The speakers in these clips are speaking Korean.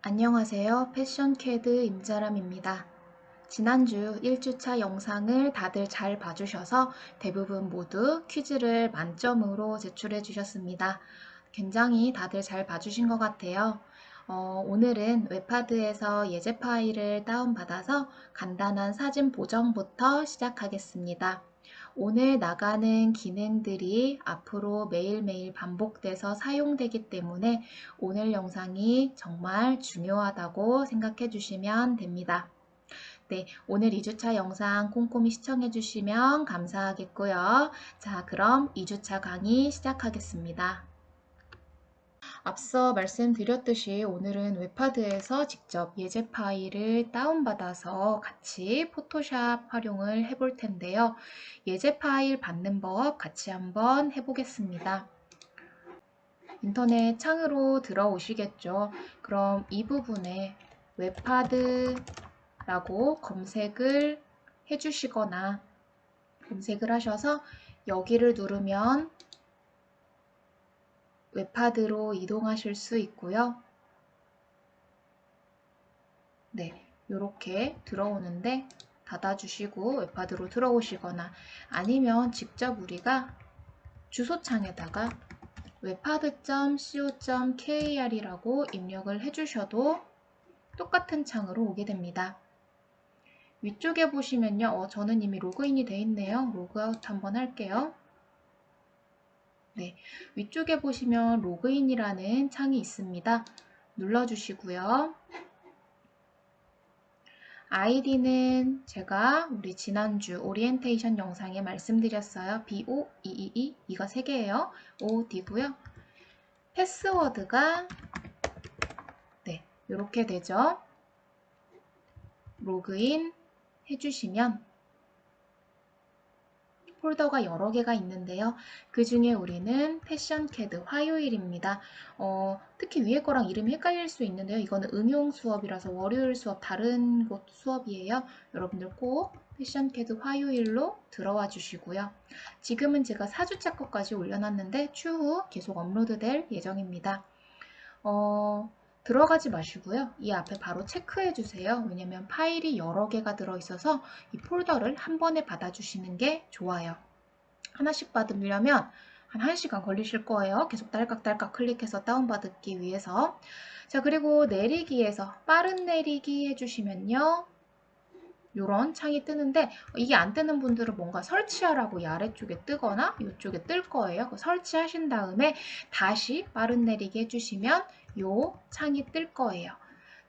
안녕하세요. 패션캐드 임자람입니다. 지난주 1주차 영상을 다들 잘 봐주셔서 대부분 모두 퀴즈를 만점으로 제출해 주셨습니다. 굉장히 다들 잘 봐주신 것 같아요. 오늘은 웹하드에서 예제 파일을 다운받아서 간단한 사진 보정부터 시작하겠습니다. 오늘 나가는 기능들이 앞으로 매일매일 반복돼서 사용되기 때문에 오늘 영상이 정말 중요하다고 생각해 주시면 됩니다. 네, 오늘 2주차 영상 꼼꼼히 시청해 주시면 감사하겠고요. 자, 그럼 2주차 강의 시작하겠습니다. 앞서 말씀드렸듯이 오늘은 웹하드에서 직접 예제 파일을 다운받아서 같이 포토샵 활용을 해볼 텐데요. 예제 파일 받는 법 같이 한번 해보겠습니다. 인터넷 창으로 들어오시겠죠. 그럼 이 부분에 웹하드라고 검색을 해주시거나 검색을 하셔서 여기를 누르면 웹하드로 이동하실 수 있고요. 네, 이렇게 들어오는데 닫아주시고 웹하드로 들어오시거나 아니면 직접 우리가 주소창에다가 웹하드.co.kr이라고 입력을 해주셔도 똑같은 창으로 오게 됩니다. 위쪽에 보시면요. 저는 이미 로그인이 되어 있네요. 로그아웃 한번 할게요. 네, 위쪽에 보시면 로그인이라는 창이 있습니다. 눌러주시고요. 아이디는 제가 우리 지난주 오리엔테이션 영상에 말씀드렸어요. BOEEE 이가 3개예요. OD고요. 패스워드가 네, 이렇게 되죠. 로그인 해주시면 폴더가 여러 개가 있는데요. 그 중에 우리는 패션캐드 화요일입니다. 특히 위에 거랑 이름이 헷갈릴 수 있는데요. 이거는 응용 수업이라서 월요일 수업 다른 곳 수업이에요. 여러분들 꼭 패션캐드 화요일로 들어와 주시고요. 지금은 제가 4주차 것까지 올려놨는데 추후 계속 업로드될 예정입니다. 들어가지 마시고요. 이 앞에 바로 체크해 주세요. 왜냐면 파일이 여러 개가 들어있어서 이 폴더를 한 번에 받아주시는 게 좋아요. 하나씩 받으려면 한 1시간 걸리실 거예요. 계속 딸깍딸깍 클릭해서 다운받기 위해서. 자, 그리고 내리기에서 빠른 내리기 해주시면요. 이런 창이 뜨는데 이게 안 뜨는 분들은 뭔가 설치하라고 이 아래쪽에 뜨거나 이쪽에 뜰 거예요. 설치하신 다음에 다시 빠른 내리기 해주시면 이 창이 뜰 거예요.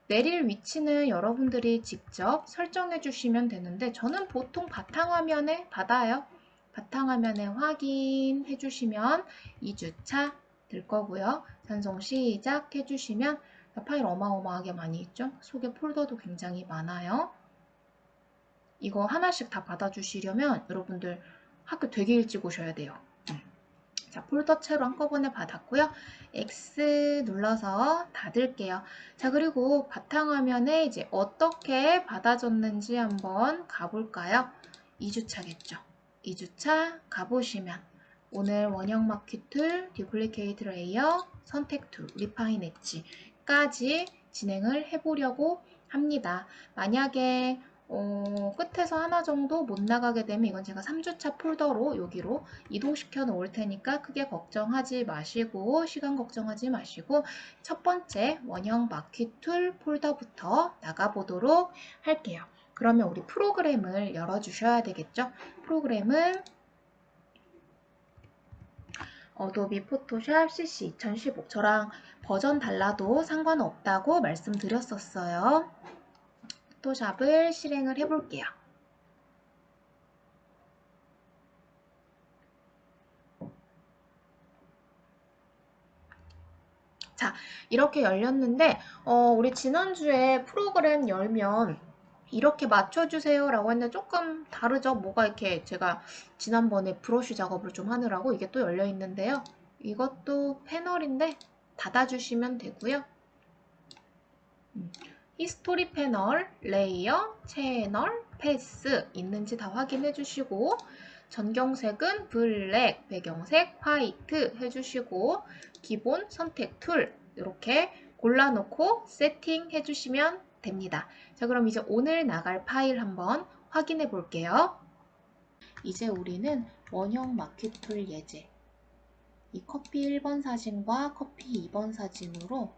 내릴 위치는 여러분들이 직접 설정해 주시면 되는데 저는 보통 바탕화면에 받아요. 바탕화면에 확인해 주시면 2주차 될 거고요. 전송 시작 해주시면 파일 어마어마하게 많이 있죠. 속에 폴더도 굉장히 많아요. 이거 하나씩 다 받아주시려면 여러분들 학교 되게 일찍 오셔야 돼요. 자, 폴더채로 한꺼번에 받았고요. X 눌러서 닫을게요. 자, 그리고 바탕화면에 이제 어떻게 받아졌는지 한번 가볼까요? 2주차겠죠. 2주차 가보시면 오늘 원형 마퀴 툴, 듀플리케이트 레이어, 선택 툴, 리파인 엣지까지 진행을 해보려고 합니다. 만약에 끝에서 하나 정도 못 나가게 되면 이건 제가 3주차 폴더로 여기로 이동시켜 놓을 테니까 크게 걱정하지 마시고 시간 걱정하지 마시고 첫 번째 원형 마퀴 툴 폴더부터 나가보도록 할게요. 그러면 우리 프로그램을 열어주셔야 되겠죠? 프로그램은 어도비 포토샵 CC 2015 저랑 버전 달라도 상관없다고 말씀드렸었어요. 포토샵을 실행을 해볼게요. 자, 이렇게 열렸는데 우리 지난주에 프로그램 열면 이렇게 맞춰주세요 라고 했는데 조금 다르죠? 뭐가 이렇게 제가 지난번에 브러쉬 작업을 좀 하느라고 이게 또 열려 있는데요. 이것도 패널인데 닫아주시면 되고요. 히스토리 패널, 레이어, 채널, 패스 있는지 다 확인해 주시고 전경색은 블랙, 배경색 화이트 해주시고 기본 선택 툴 이렇게 골라놓고 세팅해 주시면 됩니다. 자, 그럼 이제 오늘 나갈 파일 한번 확인해 볼게요. 이제 우리는 원형 마큐툴 예제, 이 커피 1번 사진과 커피 2번 사진으로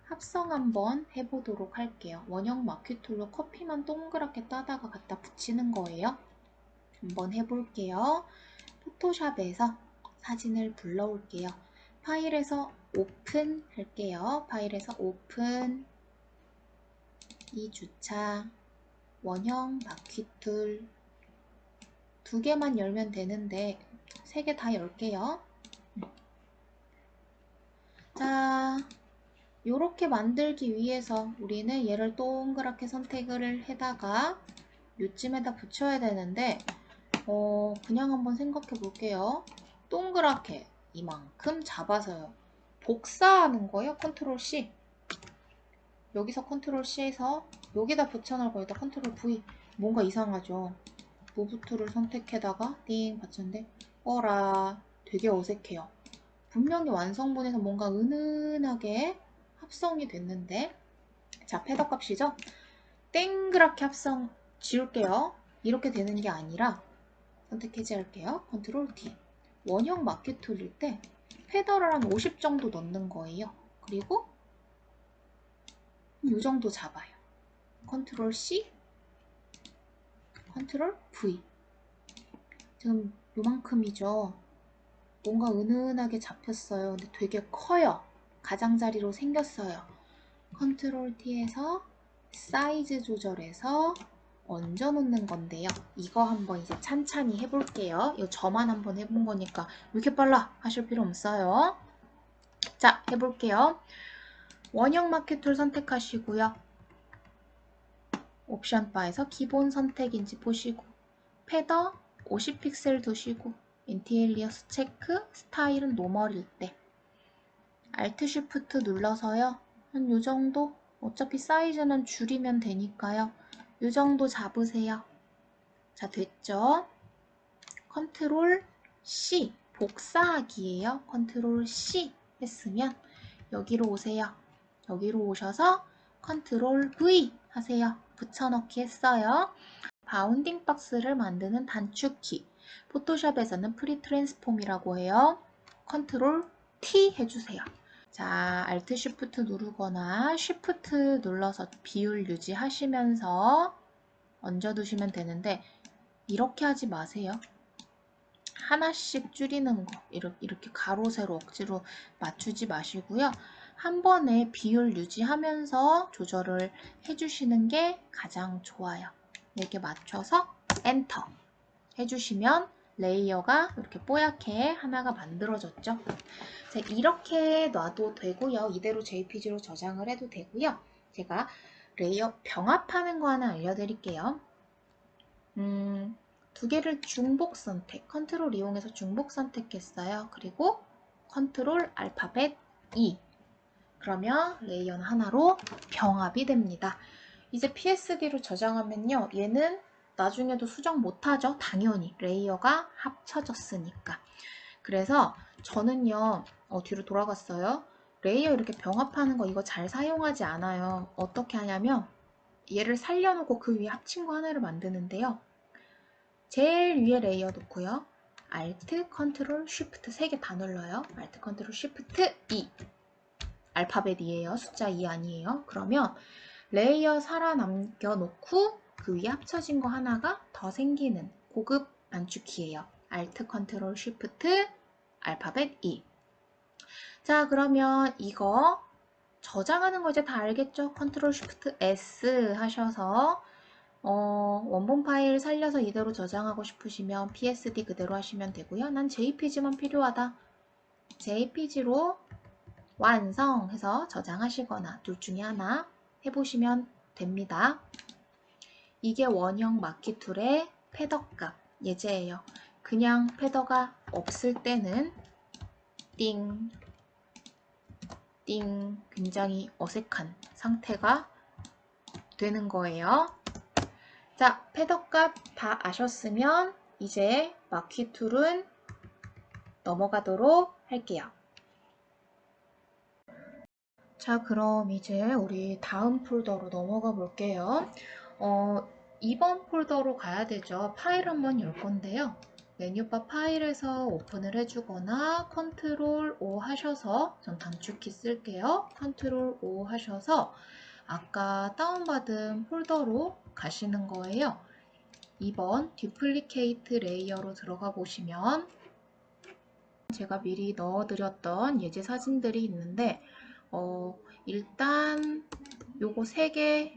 합성 한번 해보도록 할게요. 원형 마큐툴로 커피만 동그랗게 따다가 갖다 붙이는 거예요. 한번 해볼게요. 포토샵에서 사진을 불러올게요. 파일에서 오픈 할게요. 파일에서 오픈, 2주차, 원형 마큐툴 2개만 열면 되는데 3개 다 열게요. 자, 요렇게 만들기 위해서 우리는 얘를 동그랗게 선택을 해다가 요쯤에다 붙여야 되는데 그냥 한번 생각해 볼게요. 동그랗게 이만큼 잡아서요. 복사하는 거예요. 컨트롤 C. 여기서 컨트롤 C에서 여기다 붙여놓을 거에다 컨트롤 V. 뭔가 이상하죠. 무브 툴을 선택해다가 띵 받쳤는데 어라 되게 어색해요. 분명히 완성본에서 뭔가 은은하게 합성이 됐는데, 자, 패더 값이죠? 땡그랗게 합성 지울게요. 이렇게 되는 게 아니라 선택 해제할게요. 컨트롤 D. 원형 마큐툴일 때 패더를 한 50 정도 넣는 거예요. 그리고 이 정도 잡아요. 컨트롤 C, 컨트롤 V. 지금 요만큼이죠. 뭔가 은은하게 잡혔어요. 근데 되게 커요. 가장자리로 생겼어요. 컨트롤 T에서 사이즈 조절해서 얹어 놓는 건데요. 이거 한번 이제 찬찬히 해볼게요. 이거 저만 한번 해본 거니까 왜 이렇게 빨라 하실 필요 없어요. 자, 해볼게요. 원형 마켓 툴 선택하시고요. 옵션 바에서 기본 선택인지 보시고 패더 50픽셀 두시고 인테리어스 체크, 스타일은 노멀일 때 Alt Shift 눌러서요. 한 요정도, 어차피 사이즈는 줄이면 되니까요. 요정도 잡으세요. 자, 됐죠? 컨트롤 C, 복사하기예요. 컨트롤 C 했으면 여기로 오세요. 여기로 오셔서 컨트롤 V 하세요. 붙여넣기 했어요. 바운딩 박스를 만드는 단축키. 포토샵에서는 프리 트랜스폼이라고 해요. 컨트롤 T 해주세요. 자, Alt Shift 누르거나 Shift 눌러서 비율 유지하시면서 얹어두시면 되는데 이렇게 하지 마세요. 하나씩 줄이는 거 이렇게 가로 세로 억지로 맞추지 마시고요. 한 번에 비율 유지하면서 조절을 해주시는 게 가장 좋아요. 이렇게 맞춰서 엔터 해주시면 레이어가 이렇게 뽀얗게 하나가 만들어졌죠. 자, 이렇게 놔도 되고요. 이대로 JPG로 저장을 해도 되고요. 제가 레이어 병합하는 거 하나 알려드릴게요. 2개를 중복 선택, 컨트롤 이용해서 중복 선택했어요. 그리고 컨트롤 알파벳 E. 그러면 레이어는 하나로 병합이 됩니다. 이제 PSD로 저장하면요. 얘는 나중에도 수정 못하죠. 당연히 레이어가 합쳐졌으니까. 그래서 저는요. 뒤로 돌아갔어요. 레이어 이렇게 병합하는 거 이거 잘 사용하지 않아요. 어떻게 하냐면 얘를 살려놓고 그 위에 합친 거 하나를 만드는데요. 제일 위에 레이어 놓고요. Alt, Ctrl, Shift 3개 다 눌러요. Alt, Ctrl, Shift 2. 알파벳이에요. 숫자 2 아니에요. 그러면 레이어 살아남겨 놓고 그 위에 합쳐진 거 하나가 더 생기는 고급 단축키예요. Alt, Ctrl, Shift, 알파벳 2. 자, 그러면 이거 저장하는 거 이제 다 알겠죠? Ctrl, Shift, S 하셔서 원본 파일 살려서 이대로 저장하고 싶으시면 PSD 그대로 하시면 되고요. 난 JPG만 필요하다. JPG로 완성해서 저장하시거나 둘 중에 하나 해보시면 됩니다. 이게 원형 마키툴의 패더값 예제예요. 그냥 패더가 없을 때는 띵, 띵 굉장히 어색한 상태가 되는 거예요. 자, 패더값 다 아셨으면 이제 마키툴은 넘어가도록 할게요. 자, 그럼 이제 우리 다음 폴더로 넘어가 볼게요. 어, 2번 폴더로 가야 되죠. 파일 한번 열 건데요. 메뉴바 파일에서 오픈을 해주거나 컨트롤 O 하셔서, 전 단축키 쓸게요. 컨트롤 O 하셔서 아까 다운받은 폴더로 가시는 거예요. 2번 듀플리케이트 레이어로 들어가 보시면 제가 미리 넣어드렸던 예제 사진들이 있는데 일단 요거 3개,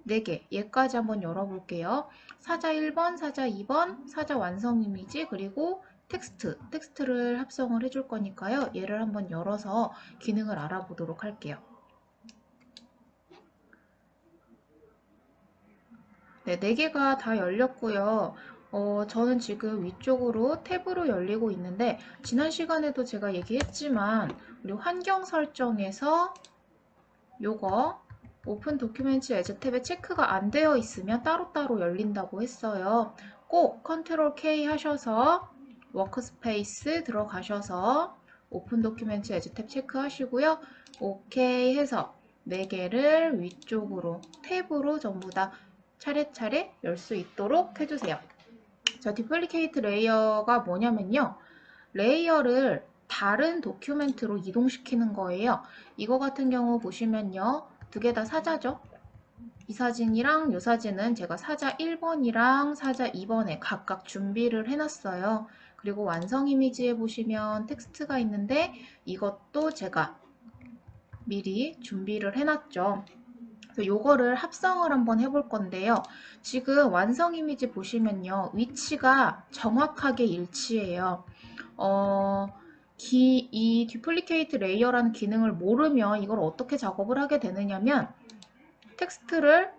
4개 얘까지 한번 열어볼게요. 사자 1번, 사자 2번, 사자 완성 이미지, 그리고 텍스트를 합성을 해줄 거니까요. 얘를 한번 열어서 기능을 알아보도록 할게요. 네, 4개가 다 열렸고요. 저는 지금 위쪽으로 탭으로 열리고 있는데 지난 시간에도 제가 얘기했지만 우리 환경 설정에서 요거 오픈 도큐멘트 에즈 탭에 체크가 안 되어 있으면 따로따로 열린다고 했어요. 꼭 컨트롤 K 하셔서 워크스페이스 들어가셔서 오픈 도큐멘트 에즈 탭 체크하시고요. 오케이 해서 4개를 위쪽으로 탭으로 전부 다 차례차례 열 수 있도록 해주세요. 자, 디플리케이트 레이어가 뭐냐면요. 레이어를 다른 도큐멘트로 이동시키는 거예요. 이거 같은 경우 보시면요. 2개 다 사자죠. 이 사진이랑 이 사진은 제가 사자 1번이랑 사자 2번에 각각 준비를 해놨어요. 그리고 완성 이미지에 보시면 텍스트가 있는데 이것도 제가 미리 준비를 해놨죠. 그래서 요거를 합성을 한번 해볼 건데요. 지금 완성 이미지 보시면요. 위치가 정확하게 일치해요. 이 듀플리케이트 레이어라는 기능을 모르면 이걸 어떻게 작업을 하게 되느냐면 텍스트를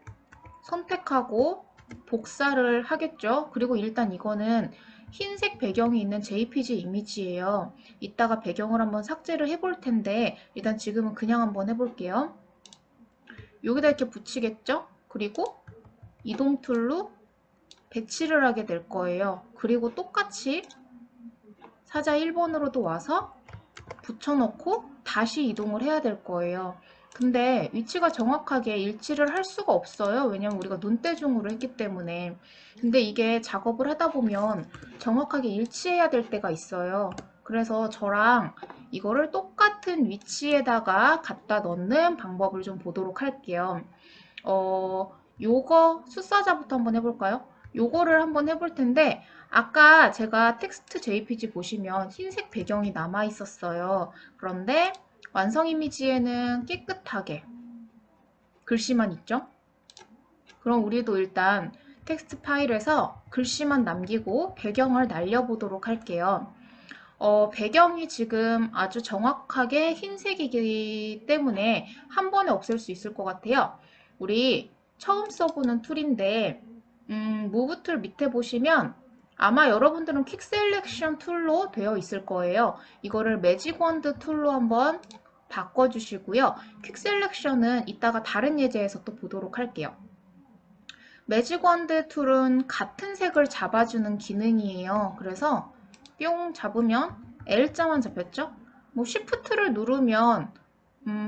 선택하고 복사를 하겠죠. 그리고 일단 이거는 흰색 배경이 있는 JPG 이미지예요. 이따가 배경을 한번 삭제를 해볼 텐데 일단 지금은 그냥 한번 해볼게요. 여기다 이렇게 붙이겠죠? 그리고 이동 툴로 배치를 하게 될 거예요. 그리고 똑같이 사자 1번으로도 와서 붙여놓고 다시 이동을 해야 될 거예요. 근데 위치가 정확하게 일치를 할 수가 없어요. 왜냐면 우리가 눈대중으로 했기 때문에. 근데 이게 작업을 하다 보면 정확하게 일치해야 될 때가 있어요. 그래서 저랑 이거를 똑같은 위치에다가 갖다 넣는 방법을 좀 보도록 할게요. 요거 숫사자부터 한번 해볼까요? 요거를 한번 해볼 텐데 아까 제가 텍스트 JPG 보시면 흰색 배경이 남아 있었어요. 그런데 완성 이미지에는 깨끗하게 글씨만 있죠? 그럼 우리도 일단 텍스트 파일에서 글씨만 남기고 배경을 날려보도록 할게요. 배경이 지금 아주 정확하게 흰색이기 때문에 한 번에 없앨 수 있을 것 같아요. 우리 처음 써보는 툴인데 무브 툴 밑에 보시면 아마 여러분들은 퀵 셀렉션 툴로 되어 있을 거예요. 이거를 매직 원드 툴로 한번 바꿔주시고요. 퀵 셀렉션은 이따가 다른 예제에서 또 보도록 할게요. 매직 원드 툴은 같은 색을 잡아주는 기능이에요. 그래서 뿅 잡으면 L자만 잡혔죠? 뭐 Shift를 누르면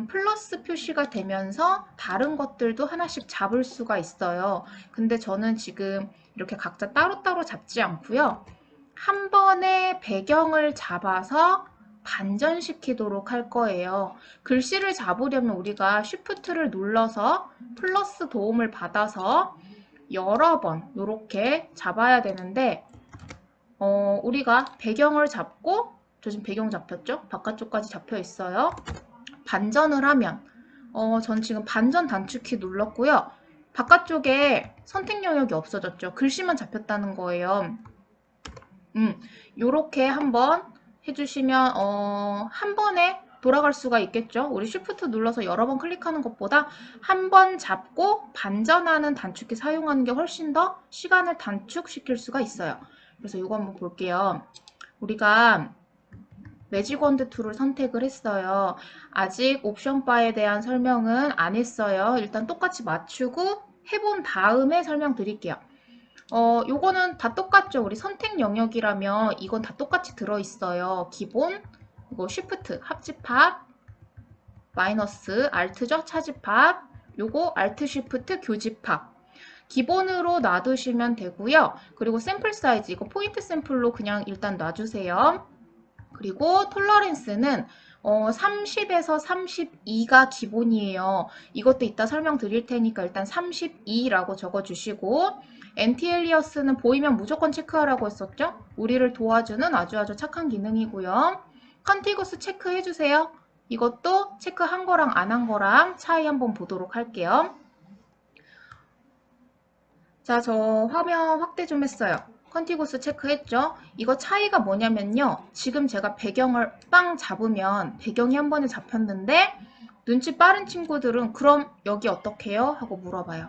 플러스 표시가 되면서 다른 것들도 하나씩 잡을 수가 있어요. 근데 저는 지금 이렇게 각자 따로따로 잡지 않고요. 한 번에 배경을 잡아서 반전시키도록 할 거예요. 글씨를 잡으려면 우리가 Shift를 눌러서 플러스 도움을 받아서 여러 번 이렇게 잡아야 되는데 우리가 배경을 잡고 저 지금 배경 잡혔죠? 바깥쪽까지 잡혀 있어요. 반전을 하면 전 지금 반전 단축키 눌렀고요. 바깥쪽에 선택 영역이 없어졌죠. 글씨만 잡혔다는 거예요. 요렇게 한번 해주시면 한 번에 돌아갈 수가 있겠죠. 우리 Shift 눌러서 여러 번 클릭하는 것보다 한 번 잡고 반전하는 단축키 사용하는 게 훨씬 더 시간을 단축시킬 수가 있어요. 그래서 이거 한번 볼게요. 우리가 매직 원드 툴을 선택을 했어요. 아직 옵션 바에 대한 설명은 안 했어요. 일단 똑같이 맞추고 해본 다음에 설명드릴게요. 요거는 다 똑같죠. 우리 선택 영역이라면 이건 다 똑같이 들어있어요. 기본, 이거 Shift, 합집합, 마이너스 Alt죠? 차집합. 요거 Alt Shift 교집합. 기본으로 놔두시면 되고요. 그리고 샘플 사이즈, 이거 포인트 샘플로 그냥 일단 놔주세요. 그리고 톨러런스는 30에서 32가 기본이에요. 이것도 이따 설명드릴 테니까 일단 32라고 적어주시고, 엔티엘리어스는 보이면 무조건 체크하라고 했었죠? 우리를 도와주는 아주 착한 기능이고요. 컨티구스 체크해주세요. 이것도 체크한 거랑 안 한 거랑 차이 한번 보도록 할게요. 자, 저 화면 확대 좀 했어요. 컨티구스 체크했죠? 이거 차이가 뭐냐면요. 지금 제가 배경을 빵 잡으면 배경이 한 번에 잡혔는데 눈치 빠른 친구들은 그럼 여기 어떻게 해요? 하고 물어봐요.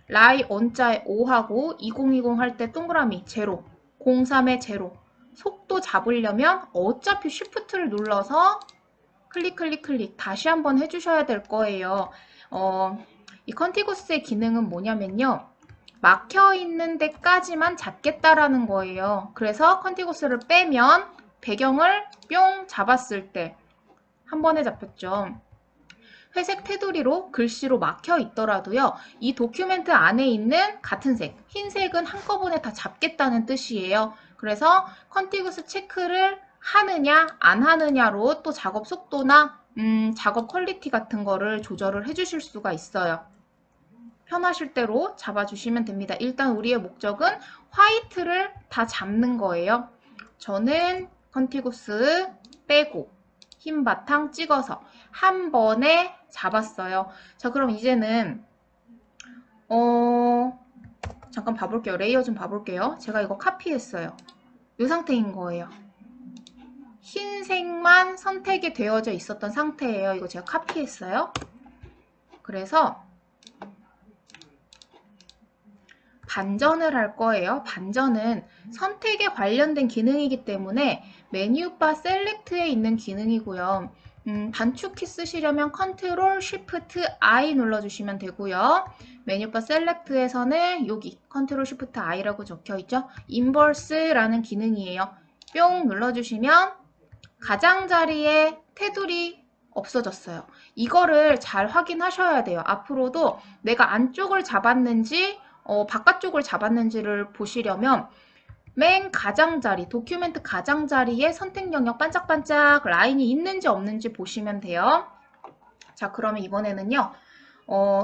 라이 on자에 5하고 2020 할 때 동그라미 제로, 03에 제로. 속도 잡으려면 어차피 쉬프트를 눌러서 클릭 다시 한번 해주셔야 될 거예요. 이 컨티구스의 기능은 뭐냐면요. 막혀 있는 데까지만 잡겠다라는 거예요. 그래서 컨티구스를 빼면 배경을 뿅 잡았을 때 한 번에 잡혔죠. 회색 테두리로 글씨로 막혀 있더라도요. 이 도큐멘트 안에 있는 같은 색, 흰색은 한꺼번에 다 잡겠다는 뜻이에요. 그래서 컨티구스 체크를 하느냐 안 하느냐로 또 작업 속도나 작업 퀄리티 같은 거를 조절을 해주실 수가 있어요. 편하실 대로 잡아주시면 됩니다. 일단 우리의 목적은 화이트를 다 잡는 거예요. 저는 컨티구스 빼고 흰 바탕 찍어서 한 번에 잡았어요. 자, 그럼 이제는 잠깐 봐볼게요. 레이어 좀 봐볼게요. 제가 이거 카피했어요. 이 상태인 거예요. 흰색만 선택이 되어져 있었던 상태예요. 이거 제가 카피했어요. 그래서 반전을 할 거예요. 반전은 선택에 관련된 기능이기 때문에 메뉴바 셀렉트에 있는 기능이고요. 단축키 쓰시려면 컨트롤 쉬프트 I 눌러주시면 되고요. 메뉴바 셀렉트에서는 여기 컨트롤 쉬프트 I라고 적혀있죠. 인버스라는 기능이에요. 뿅 눌러주시면 가장자리에 테두리 없어졌어요. 이거를 잘 확인하셔야 돼요. 앞으로도 내가 안쪽을 잡았는지 바깥쪽을 잡았는지를 보시려면 맨 가장자리, 도큐멘트 가장자리에 선택 영역 반짝반짝 라인이 있는지 없는지 보시면 돼요. 자, 그러면 이번에는요.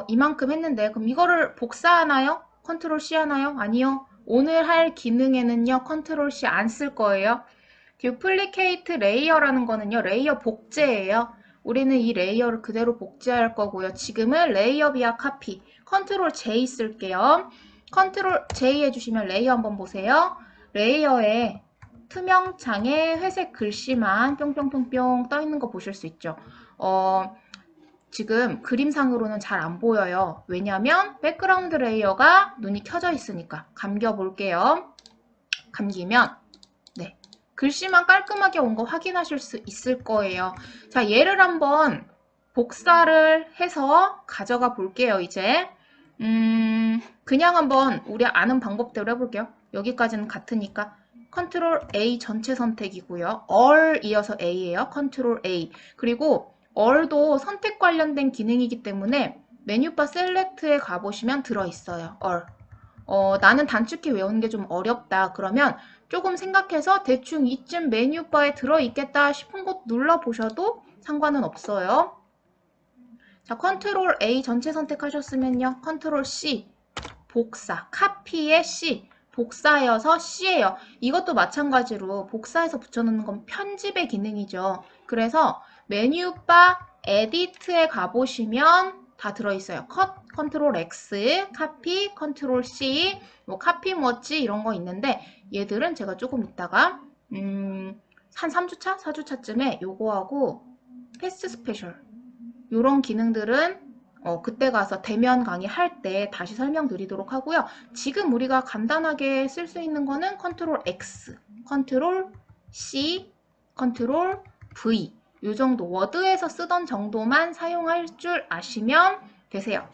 이만큼 했는데 그럼 이거를 복사하나요? 컨트롤 C 하나요? 아니요. 오늘 할 기능에는요. 컨트롤 C 안 쓸 거예요. 듀플리케이트 레이어라는 거는요. 레이어 복제예요. 우리는 이 레이어를 그대로 복제할 거고요. 지금은 레이어 비아 카피, 컨트롤 J 쓸게요. 컨트롤 J 해주시면 레이어 한번 보세요. 레이어에 투명창에 회색 글씨만 뿅뿅뿅뿅 떠 있는 거 보실 수 있죠. 지금 그림상으로는 잘 안 보여요. 왜냐면 백그라운드 레이어가 눈이 켜져 있으니까. 감겨 볼게요. 감기면 네, 글씨만 깔끔하게 온 거 확인하실 수 있을 거예요. 자, 얘를 한번 복사를 해서 가져가 볼게요. 이제 그냥 한번 우리 아는 방법대로 해볼게요. 여기까지는 같으니까 컨트롤 A 전체 선택이고요. All 이어서 A예요. 컨트롤 A. 그리고 All도 선택 관련된 기능이기 때문에 메뉴바 셀렉트에 가보시면 들어있어요. All. 나는 단축키 외우는 게 좀 어렵다. 그러면 조금 생각해서 대충 이쯤 메뉴바에 들어있겠다 싶은 곳 눌러보셔도 상관은 없어요. 자, 컨트롤 A 전체 선택하셨으면요. 컨트롤 C 복사, 카피의 C 복사여서 C예요. 이것도 마찬가지로 복사해서 붙여놓는 건 편집의 기능이죠. 그래서 메뉴바 에디트에 가보시면 다 들어있어요. 컷, 컨트롤 X, 카피, 컨트롤 C, 뭐 카피 뭐지 이런 거 있는데 얘들은 제가 조금 이따가 한 3주차, 4주차쯤에 요거하고 패스트 스페셜 이런 기능들은 그때 가서 대면 강의 할 때 다시 설명드리도록 하고요. 지금 우리가 간단하게 쓸 수 있는 거는 컨트롤 X, 컨트롤 C, 컨트롤 V 이 정도 워드에서 쓰던 정도만 사용할 줄 아시면 되세요.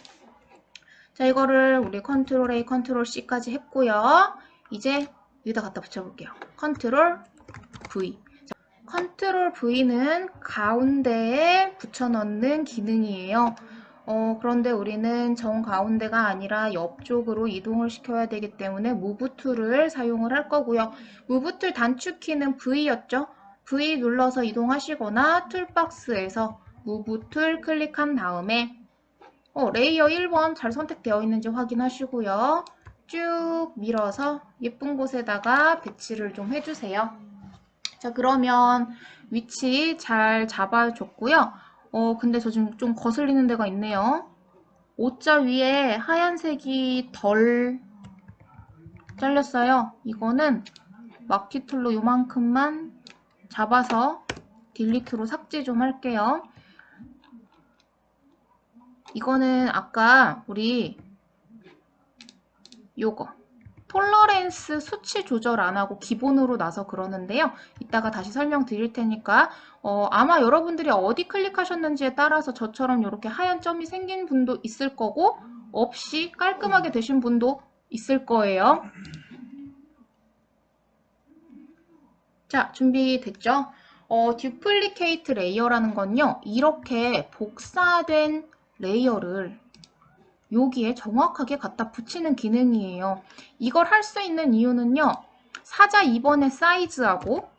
자, 이거를 우리 컨트롤 A, 컨트롤 C까지 했고요. 이제 여기다 갖다 붙여볼게요. 컨트롤 V. 컨트롤 V는 가운데에 붙여넣는 기능이에요. 그런데 우리는 정 가운데가 아니라 옆쪽으로 이동을 시켜야 되기 때문에 Move 툴을 사용을 할 거고요. Move 툴 단축키는 V였죠. V 눌러서 이동하시거나 툴박스에서 Move 툴 클릭한 다음에 레이어 1번 잘 선택되어 있는지 확인하시고요. 쭉 밀어서 예쁜 곳에다가 배치를 좀 해주세요. 자, 그러면 위치 잘 잡아줬고요. 근데 저 지금 좀 거슬리는 데가 있네요. O자 위에 하얀색이 덜 잘렸어요. 이거는 마키 툴로 요만큼만 잡아서 딜리트로 삭제 좀 할게요. 이거는 아까 우리 요거 톨러렌스 수치 조절 안 하고 기본으로 나서 그러는데요. 이따가 다시 설명드릴 테니까 아마 여러분들이 어디 클릭하셨는지에 따라서 저처럼 이렇게 하얀 점이 생긴 분도 있을 거고 없이 깔끔하게 되신 분도 있을 거예요. 자, 준비됐죠? 듀플리케이트 레이어라는 건요. 이렇게 복사된 레이어를 여기에 정확하게 갖다 붙이는 기능이에요. 이걸 할 수 있는 이유는요. 사자 2번의 사이즈하고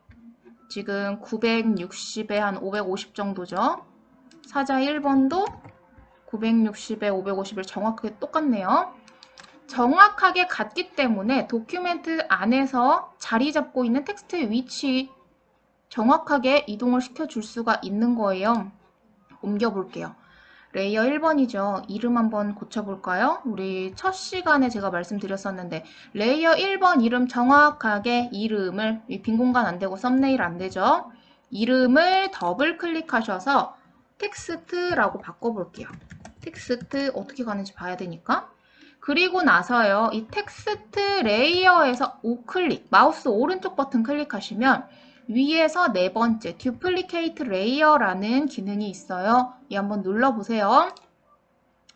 지금 960에 한 550 정도죠. 사자 1번도 960에 550을 정확하게 똑같네요. 정확하게 같기 때문에 도큐멘트 안에서 자리 잡고 있는 텍스트의 위치 정확하게 이동을 시켜줄 수가 있는 거예요. 옮겨볼게요. 레이어 1번이죠. 이름 한번 고쳐볼까요? 우리 첫 시간에 제가 말씀드렸었는데 레이어 1번 이름 정확하게 이름을 빈 공간 안 되고 썸네일 안 되죠. 이름을 더블 클릭하셔서 텍스트라고 바꿔볼게요. 텍스트 어떻게 가는지 봐야 되니까. 그리고 나서요. 이 텍스트 레이어에서 우클릭, 마우스 오른쪽 버튼 클릭하시면 위에서 네 번째 듀플리케이트 레이어라는 기능이 있어요. 이 한번 눌러보세요.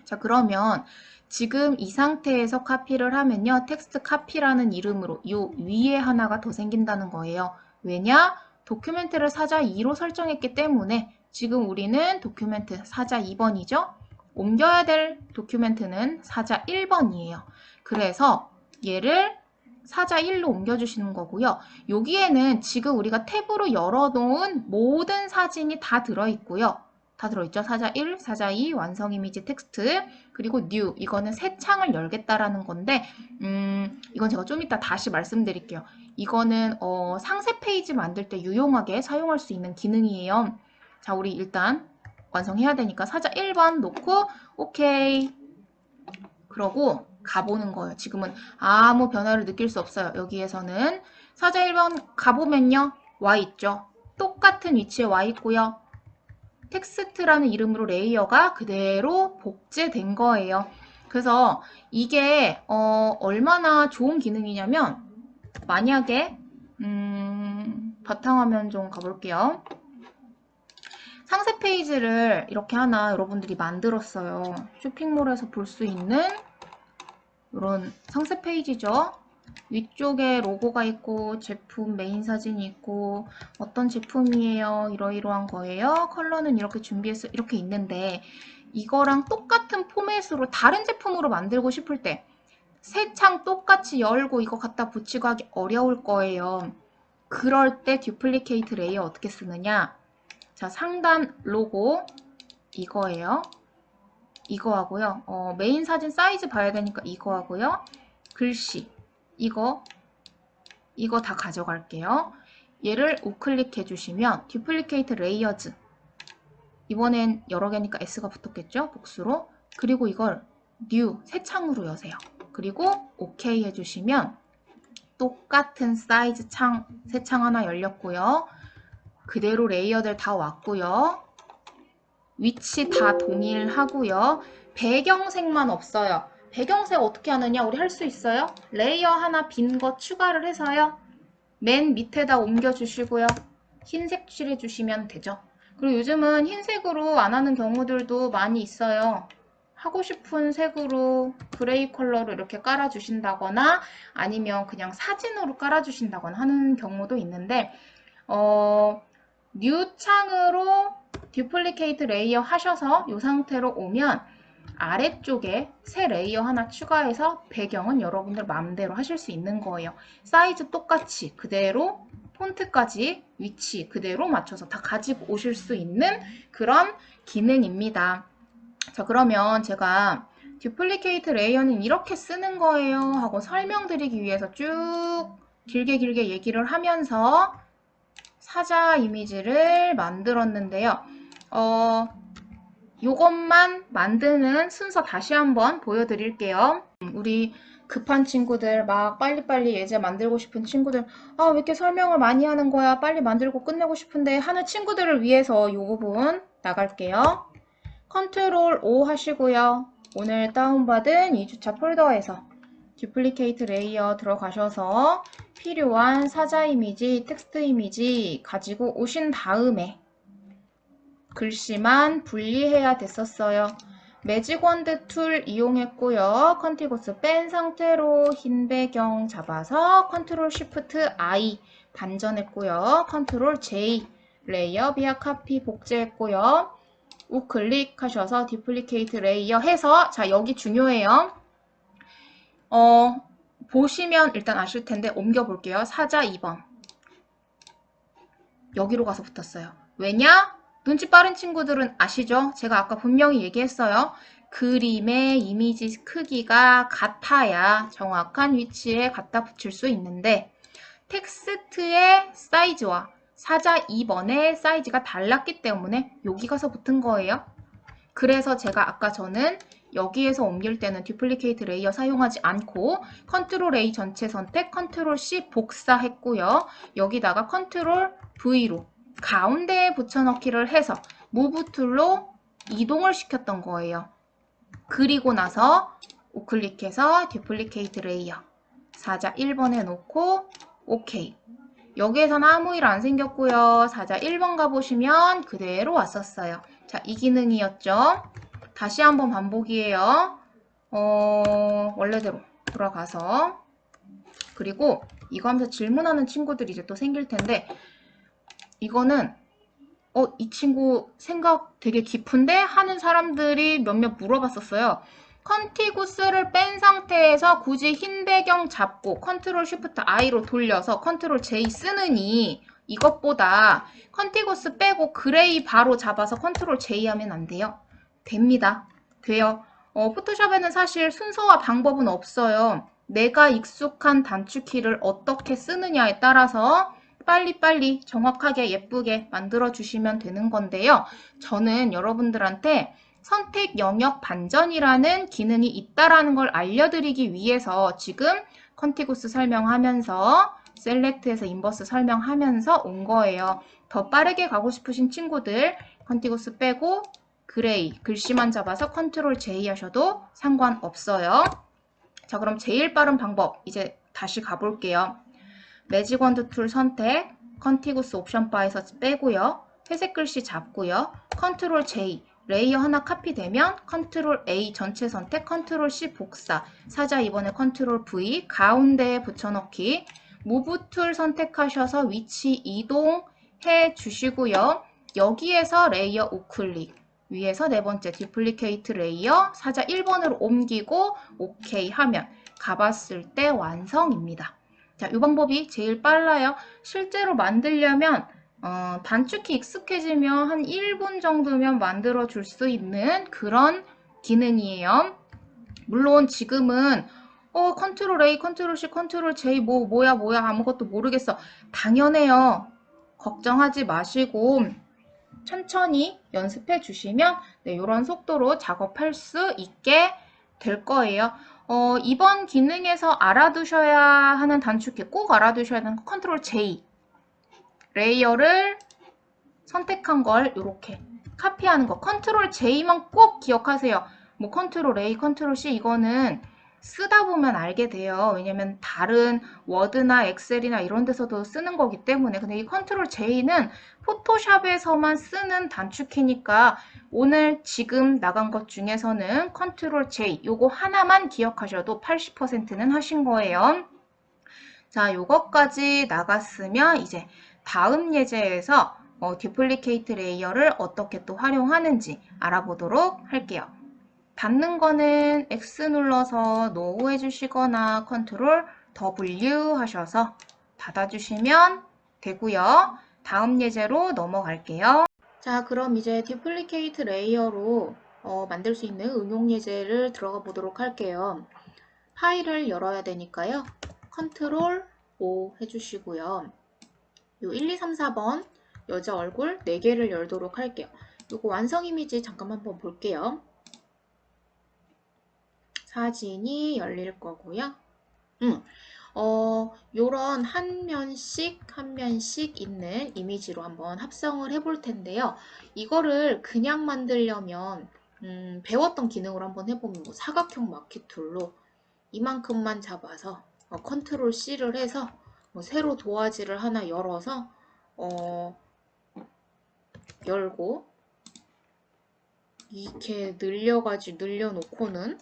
자, 그러면 지금 이 상태에서 카피를 하면요. 텍스트 카피라는 이름으로 이 위에 하나가 더 생긴다는 거예요. 왜냐? 도큐멘트를 사자 2로 설정했기 때문에 지금 우리는 도큐멘트 사자 2번이죠. 옮겨야 될 도큐멘트는 사자 1번이에요. 그래서 얘를 사자 1로 옮겨주시는 거고요. 여기에는 지금 우리가 탭으로 열어놓은 모든 사진이 다 들어있고요. 다 들어있죠? 사자 1, 사자 2, 완성 이미지 텍스트, 그리고 new, 이거는 새 창을 열겠다라는 건데 이건 제가 좀 이따 다시 말씀드릴게요. 이거는 상세 페이지 만들 때 유용하게 사용할 수 있는 기능이에요. 자, 우리 일단 완성해야 되니까 사자 1번 놓고 오케이. 그러고 가보는 거예요. 지금은 아무 변화를 느낄 수 없어요. 여기에서는 사자 1번 가보면요. 와 있죠. 똑같은 위치에 와 있고요. 텍스트라는 이름으로 레이어가 그대로 복제된 거예요. 그래서 이게 얼마나 좋은 기능이냐면 만약에 바탕화면 좀 가볼게요. 상세 페이지를 이렇게 하나 여러분들이 만들었어요. 쇼핑몰에서 볼 수 있는 이런 상세 페이지죠. 위쪽에 로고가 있고 제품 메인 사진이 있고 어떤 제품이에요. 이러이러한 거예요. 컬러는 이렇게 준비해서 이렇게 있는데 이거랑 똑같은 포맷으로 다른 제품으로 만들고 싶을 때 새 창 똑같이 열고 이거 갖다 붙이고 하기 어려울 거예요. 그럴 때 듀플리케이트 레이어 어떻게 쓰느냐. 자, 상단 로고 이거예요. 이거 하고요. 메인 사진 사이즈 봐야 되니까 이거 하고요. 글씨 이거 다 가져갈게요. 얘를 우클릭해 주시면 듀플리케이트 레이어즈 이번엔 여러 개니까 S가 붙었겠죠? 복수로. 그리고 이걸 뉴 새 창으로 여세요. 그리고 OK 해주시면 똑같은 사이즈 창 새 창 하나 열렸고요. 그대로 레이어들 다 왔고요. 위치 다 동일하고요. 배경색만 없어요. 배경색 어떻게 하느냐? 우리 할 수 있어요. 레이어 하나 빈 거 추가를 해서요. 맨 밑에다 옮겨주시고요. 흰색 칠해주시면 되죠. 그리고 요즘은 흰색으로 안 하는 경우들도 많이 있어요. 하고 싶은 색으로 그레이 컬러로 이렇게 깔아주신다거나 아니면 그냥 사진으로 깔아주신다거나 하는 경우도 있는데 뉴 창으로 듀플리케이트 레이어 하셔서 이 상태로 오면 아래쪽에 새 레이어 하나 추가해서 배경은 여러분들 마음대로 하실 수 있는 거예요. 사이즈 똑같이 그대로 폰트까지 위치 그대로 맞춰서 다 가지고 오실 수 있는 그런 기능입니다. 자, 그러면 제가 듀플리케이트 레이어는 이렇게 쓰는 거예요 하고 설명드리기 위해서 쭉 길게 얘기를 하면서 사자 이미지를 만들었는데요. 요것만 만드는 순서 다시 한번 보여드릴게요. 우리 급한 친구들, 막 빨리빨리 예제 만들고 싶은 친구들, 아, 왜 이렇게 설명을 많이 하는 거야? 빨리 만들고 끝내고 싶은데 하는 친구들을 위해서 요 부분 나갈게요. 컨트롤 O 하시고요. 오늘 다운받은 2주차 폴더에서 듀플리케이트 레이어 들어가셔서 필요한 사자 이미지, 텍스트 이미지 가지고 오신 다음에 글씨만 분리해야 됐었어요. 매직 원드 툴 이용했고요. 컨티고스 뺀 상태로 흰 배경 잡아서 컨트롤 쉬프트 I 반전했고요. 컨트롤 J 레이어 비아 카피 복제했고요. 우클릭 하셔서 듀플리케이트 레이어 해서 자 여기 중요해요. 보시면 일단 아실 텐데 옮겨 볼게요. 사자 2번 여기로 가서 붙었어요. 왜냐? 눈치 빠른 친구들은 아시죠? 제가 아까 분명히 얘기했어요. 그림의 이미지 크기가 같아야 정확한 위치에 갖다 붙일 수 있는데 텍스트의 사이즈와 사자 2번의 사이즈가 달랐기 때문에 여기 가서 붙은 거예요. 그래서 제가 아까 저는 여기에서 옮길 때는 듀플리케이트 레이어 사용하지 않고 컨트롤 A 전체 선택, 컨트롤 C 복사했고요. 여기다가 컨트롤 V로 가운데에 붙여넣기를 해서 무브 툴로 이동을 시켰던 거예요. 그리고 나서 우클릭해서 듀플리케이트 레이어 사자 1번에 놓고 OK. 여기에서는 아무 일 안 생겼고요. 사자 1번 가보시면 그대로 왔었어요. 자, 이 기능이었죠. 다시 한번 반복이에요. 원래대로 돌아가서 그리고 이거 하면서 질문하는 친구들이 이제 또 생길 텐데 이거는 이 친구 생각 되게 깊은데 하는 사람들이 몇몇 물어봤었어요. 컨티구스를 뺀 상태에서 굳이 흰 배경 잡고 컨트롤 쉬프트 I로 돌려서 컨트롤 J 쓰느니 이것보다 컨티구스 빼고 그레이 바로 잡아서 컨트롤 J 하면 안 돼요? 됩니다. 돼요. 포토샵에는 사실 순서와 방법은 없어요. 내가 익숙한 단축키를 어떻게 쓰느냐에 따라서 빨리빨리 정확하게 예쁘게 만들어 주시면 되는 건데요. 저는 여러분들한테 선택 영역 반전이라는 기능이 있다라는 걸 알려드리기 위해서 지금 컨티구스 설명하면서 셀렉트에서 인버스 설명하면서 온 거예요. 더 빠르게 가고 싶으신 친구들 컨티구스 빼고 그레이 글씨만 잡아서 컨트롤 J 하셔도 상관없어요. 자, 그럼 제일 빠른 방법 이제 다시 가볼게요. 매직 원드 툴 선택, 컨티구스 옵션 바에서 빼고요. 회색 글씨 잡고요. 컨트롤 J, 레이어 하나 카피되면 컨트롤 A 전체 선택, 컨트롤 C 복사, 사자 이번에 컨트롤 V, 가운데에 붙여넣기, 무브 툴 선택하셔서 위치 이동해 주시고요. 여기에서 레이어 우클릭, 위에서 네 번째 듀플리케이트 레이어, 사자 1번으로 옮기고 OK 하면 가봤을 때 완성입니다. 자, 이 방법이 제일 빨라요. 실제로 만들려면 단축키 익숙해지면 한 1분 정도면 만들어 줄 수 있는 그런 기능이에요. 물론 지금은 컨트롤 A, 컨트롤 C, 컨트롤 J 뭐야 아무것도 모르겠어. 당연해요. 걱정하지 마시고 천천히 연습해 주시면 네, 이런 속도로 작업할 수 있게 될 거예요. 이번 기능에서 알아두셔야 하는 단축키 꼭 알아두셔야 하는 컨트롤 J 레이어를 선택한 걸 이렇게 카피하는 거 컨트롤 J만 꼭 기억하세요. 뭐 컨트롤 A, 컨트롤 C 이거는 쓰다 보면 알게 돼요. 왜냐면 다른 워드나 엑셀이나 이런 데서도 쓰는 거기 때문에. 근데 이 컨트롤 J는 포토샵에서만 쓰는 단축키니까 오늘 지금 나간 것 중에서는 컨트롤 J 요거 하나만 기억하셔도 80%는 하신 거예요. 자, 요거까지 나갔으면 이제 다음 예제에서 듀플리케이트 레이어를 어떻게 또 활용하는지 알아보도록 할게요. 닫는 거는 X 눌러서 노 해주시거나 컨트롤 W 하셔서 닫아주시면 되고요. 다음 예제로 넘어갈게요. 자, 그럼 이제 듀플리케이트 레이어로 만들 수 있는 응용 예제를 들어가 보도록 할게요. 파일을 열어야 되니까요. 컨트롤 O 해주시고요. 요 1, 2, 3, 4번 여자 얼굴 4개를 열도록 할게요. 요거 완성 이미지 잠깐 한번 볼게요. 사진이 열릴 거고요. 요런 한 면씩 한 면씩 있는 이미지로 한번 합성을 해볼 텐데요. 이거를 그냥 만들려면 배웠던 기능으로 한번 해보면 뭐 사각형 마켓 툴로 이만큼만 잡아서 컨트롤 C를 해서 새로 도화지를 하나 열어서 열고 이렇게 늘려놓고는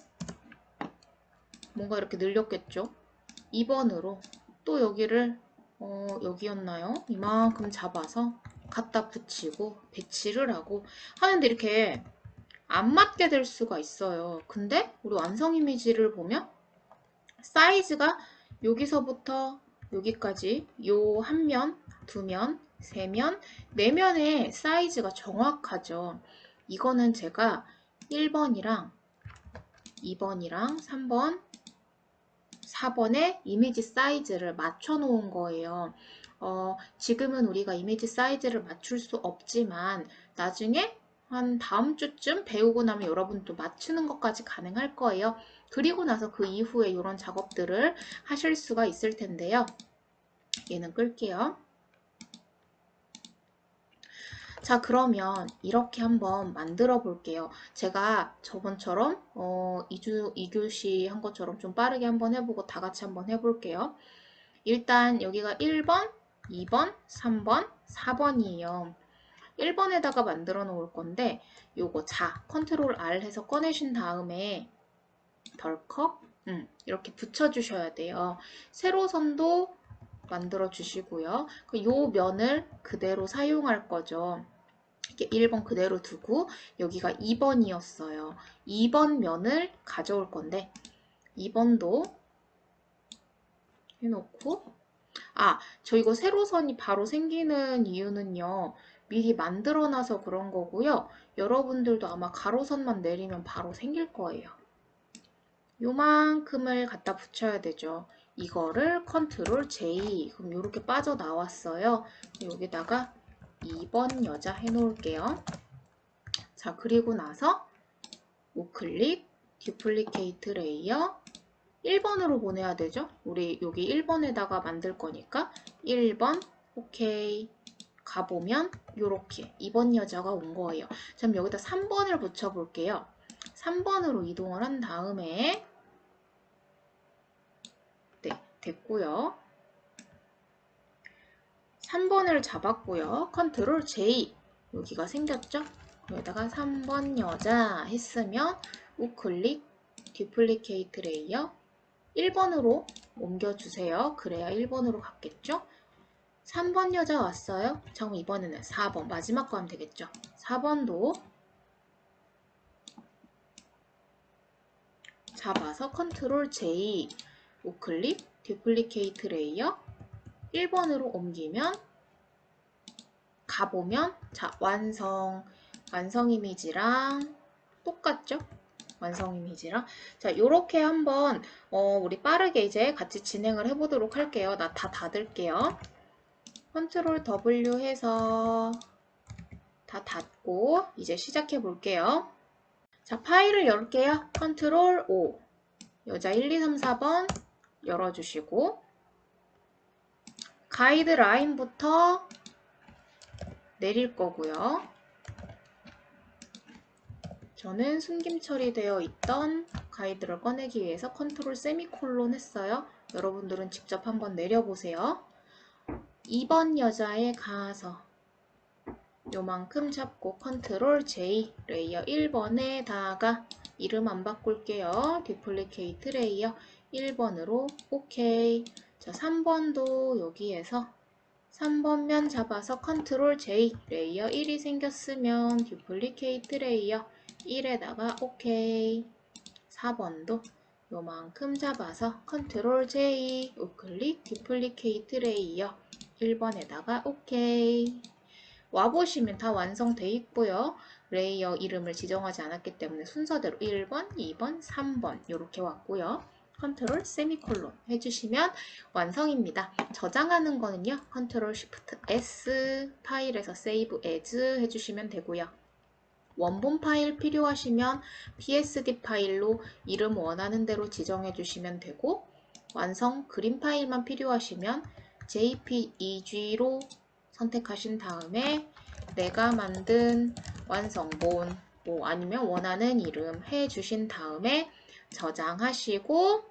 뭔가 이렇게 늘렸겠죠. 2번으로 또 여기를 여기였나요? 이만큼 잡아서 갖다 붙이고 배치를 하고 하는데 이렇게 안 맞게 될 수가 있어요. 근데 우리 완성 이미지를 보면 사이즈가 여기서부터 여기까지 요 한 면, 두 면, 세 면, 네 면의 사이즈가 정확하죠. 이거는 제가 1번이랑 2번이랑 3번, 4번의 이미지 사이즈를 맞춰 놓은 거예요. 지금은 우리가 이미지 사이즈를 맞출 수 없지만 나중에 한 다음 주쯤 배우고 나면 여러분도 맞추는 것까지 가능할 거예요. 그리고 나서 그 이후에 이런 작업들을 하실 수가 있을 텐데요. 얘는 끌게요. 자, 그러면 이렇게 한번 만들어 볼게요. 제가 저번처럼 2교시 한 것처럼 좀 빠르게 한번 해보고 다 같이 한번 해볼게요. 일단 여기가 1번, 2번, 3번, 4번이에요. 1번에다가 만들어 놓을 건데 요거 컨트롤 R 해서 꺼내신 다음에 덜컥 이렇게 붙여주셔야 돼요. 세로선도 만들어 주시고요. 요 면을 그대로 사용할 거죠. 이렇게 1번 그대로 두고 여기가 2번이었어요. 2번 면을 가져올 건데 2번도 해놓고 저 이거 세로선이 바로 생기는 이유는요. 미리 만들어놔서 그런 거고요. 여러분들도 아마 가로선만 내리면 바로 생길 거예요. 요만큼을 갖다 붙여야 되죠. 이거를 컨트롤 J 그럼 이렇게 빠져나왔어요. 여기다가 2번 여자 해놓을게요. 자, 그리고 나서 우클릭, 듀플리케이트 레이어 1번으로 보내야 되죠. 우리 여기 1번에다가 만들 거니까 1번 오케이 가보면 요렇게 2번 여자가 온 거예요. 그럼 여기다 3번을 붙여 볼게요. 3번으로 이동을 한 다음에 네, 됐고요. 3번을 잡았고요. 컨트롤 J 여기가 생겼죠? 여기다가 3번 여자 했으면 우클릭, 듀플리케이트 레이어 1번으로 옮겨주세요. 그래야 1번으로 갔겠죠? 3번 여자 왔어요. 자, 그럼 이번에는 4번 마지막 거 하면 되겠죠? 4번도 잡아서 컨트롤 J 우클릭, 듀플리케이트 레이어 1번으로 옮기면 가보면 자, 완성 이미지랑 똑같죠? 완성 이미지랑 자, 요렇게 한번 우리 빠르게 이제 같이 진행을 해보도록 할게요. 나 다 닫을게요. 컨트롤 W 해서 다 닫고 이제 시작해 볼게요. 자, 파일을 열게요. 컨트롤 O 여자 1, 2, 3, 4번 열어주시고 가이드라인부터 내릴 거고요. 저는 숨김 처리되어 있던 가이드를 꺼내기 위해서 컨트롤 세미콜론 했어요. 여러분들은 직접 한번 내려보세요. 2번 여자에 가서 요만큼 잡고 컨트롤 J 레이어 1번에다가 이름 안 바꿀게요. 듀플리케이트 레이어 1번으로 오케이. 자, 3번도 여기에서 3번면 잡아서 컨트롤 J, 레이어 1이 생겼으면 듀플리케이트 레이어 1에다가 OK. 4번도 요만큼 잡아서 컨트롤 J, 우클릭 듀플리케이트 레이어 1번에다가 OK. 와보시면 다 완성돼 있고요. 레이어 이름을 지정하지 않았기 때문에 순서대로 1번, 2번, 3번 이렇게 왔고요. 컨트롤 세미콜론 해주시면 완성입니다. 저장하는 거는요. 컨트롤 쉬프트 S, 파일에서 세이브 에즈 해주시면 되고요. 원본 파일 필요하시면 PSD 파일로 이름 원하는 대로 지정해 주시면 되고, 완성 그림 파일만 필요하시면 JPEG로 선택하신 다음에 내가 만든 완성본 아니면 원하는 이름 해 주신 다음에 저장하시고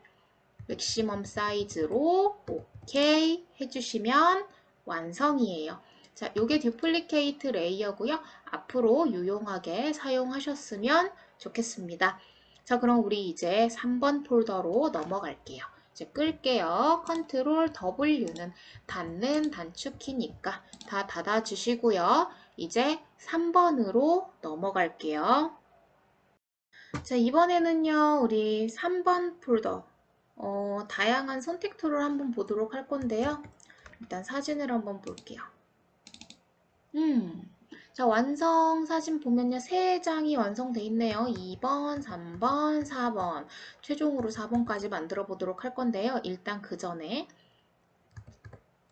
맥시멈 사이즈로 OK 해주시면 완성이에요. 자, 요게 듀플리케이트 레이어고요. 앞으로 유용하게 사용하셨으면 좋겠습니다. 자, 그럼 우리 이제 3번 폴더로 넘어갈게요. 이제 끌게요. 컨트롤 W는 닫는 단축키니까 다 닫아주시고요. 이제 3번으로 넘어갈게요. 자, 이번에는요, 우리 3번 폴더, 다양한 선택 툴을 한번 보도록 할 건데요. 일단 사진을 한번 볼게요. 자, 완성 사진 보면요, 3장이 완성돼 있네요. 2번, 3번, 4번. 최종으로 4번까지 만들어 보도록 할 건데요. 일단 그 전에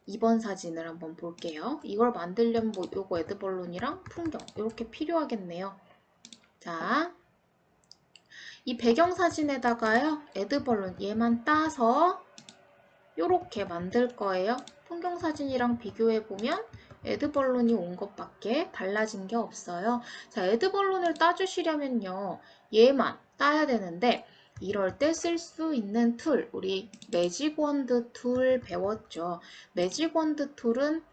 2번 사진을 한번 볼게요. 이걸 만들려면 뭐 요거 에드벌룬이랑 풍경 이렇게 필요하겠네요. 자, 이 배경사진에다가요, 에드벌룬 얘만 따서 요렇게 만들 거예요. 풍경사진이랑 비교해보면 에드벌룬이 온 것밖에 달라진 게 없어요. 자, 에드벌룬을 따주시려면요, 얘만 따야 되는데, 이럴 때 쓸 수 있는 툴, 우리 매직 원드 툴 배웠죠. 매직 원드 툴은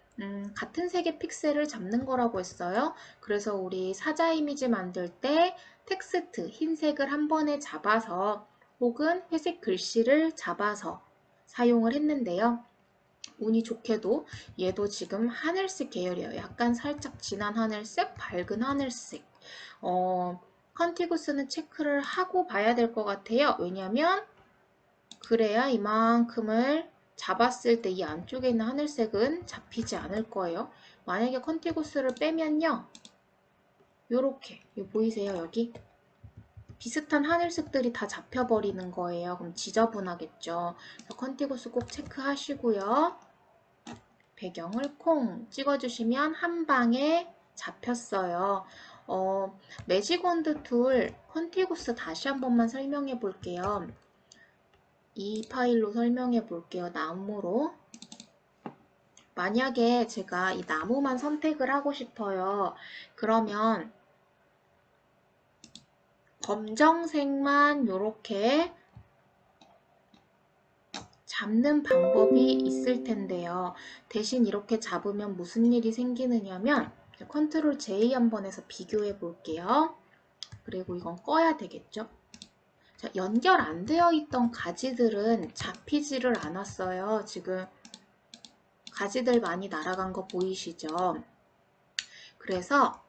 같은 색의 픽셀을 잡는 거라고 했어요. 그래서 우리 사자 이미지 만들 때 텍스트, 흰색을 한 번에 잡아서 혹은 회색 글씨를 잡아서 사용을 했는데요. 운이 좋게도 얘도 지금 하늘색 계열이에요. 약간 살짝 진한 하늘색, 밝은 하늘색. 컨티구스는 체크를 하고 봐야 될 것 같아요. 왜냐면 그래야 이만큼을 잡았을 때 이 안쪽에 있는 하늘색은 잡히지 않을 거예요. 만약에 컨티구스를 빼면요. 요렇게, 보이세요 여기? 비슷한 하늘색들이 다 잡혀버리는 거예요. 그럼 지저분하겠죠. 컨티구스 꼭 체크하시고요. 배경을 콩 찍어주시면 한 방에 잡혔어요. 매직 원드 툴 컨티구스 다시 한 번만 설명해 볼게요. 이 파일로 설명해 볼게요. 나무로. 만약에 제가 이 나무만 선택을 하고 싶어요. 그러면 검정색만 이렇게 잡는 방법이 있을 텐데요. 대신 이렇게 잡으면 무슨 일이 생기느냐면 컨트롤 J 한번 해서 비교해 볼게요. 그리고 이건 꺼야 되겠죠. 자, 연결 안 되어 있던 가지들은 잡히지를 않았어요. 지금 가지들 많이 날아간 거 보이시죠? 그래서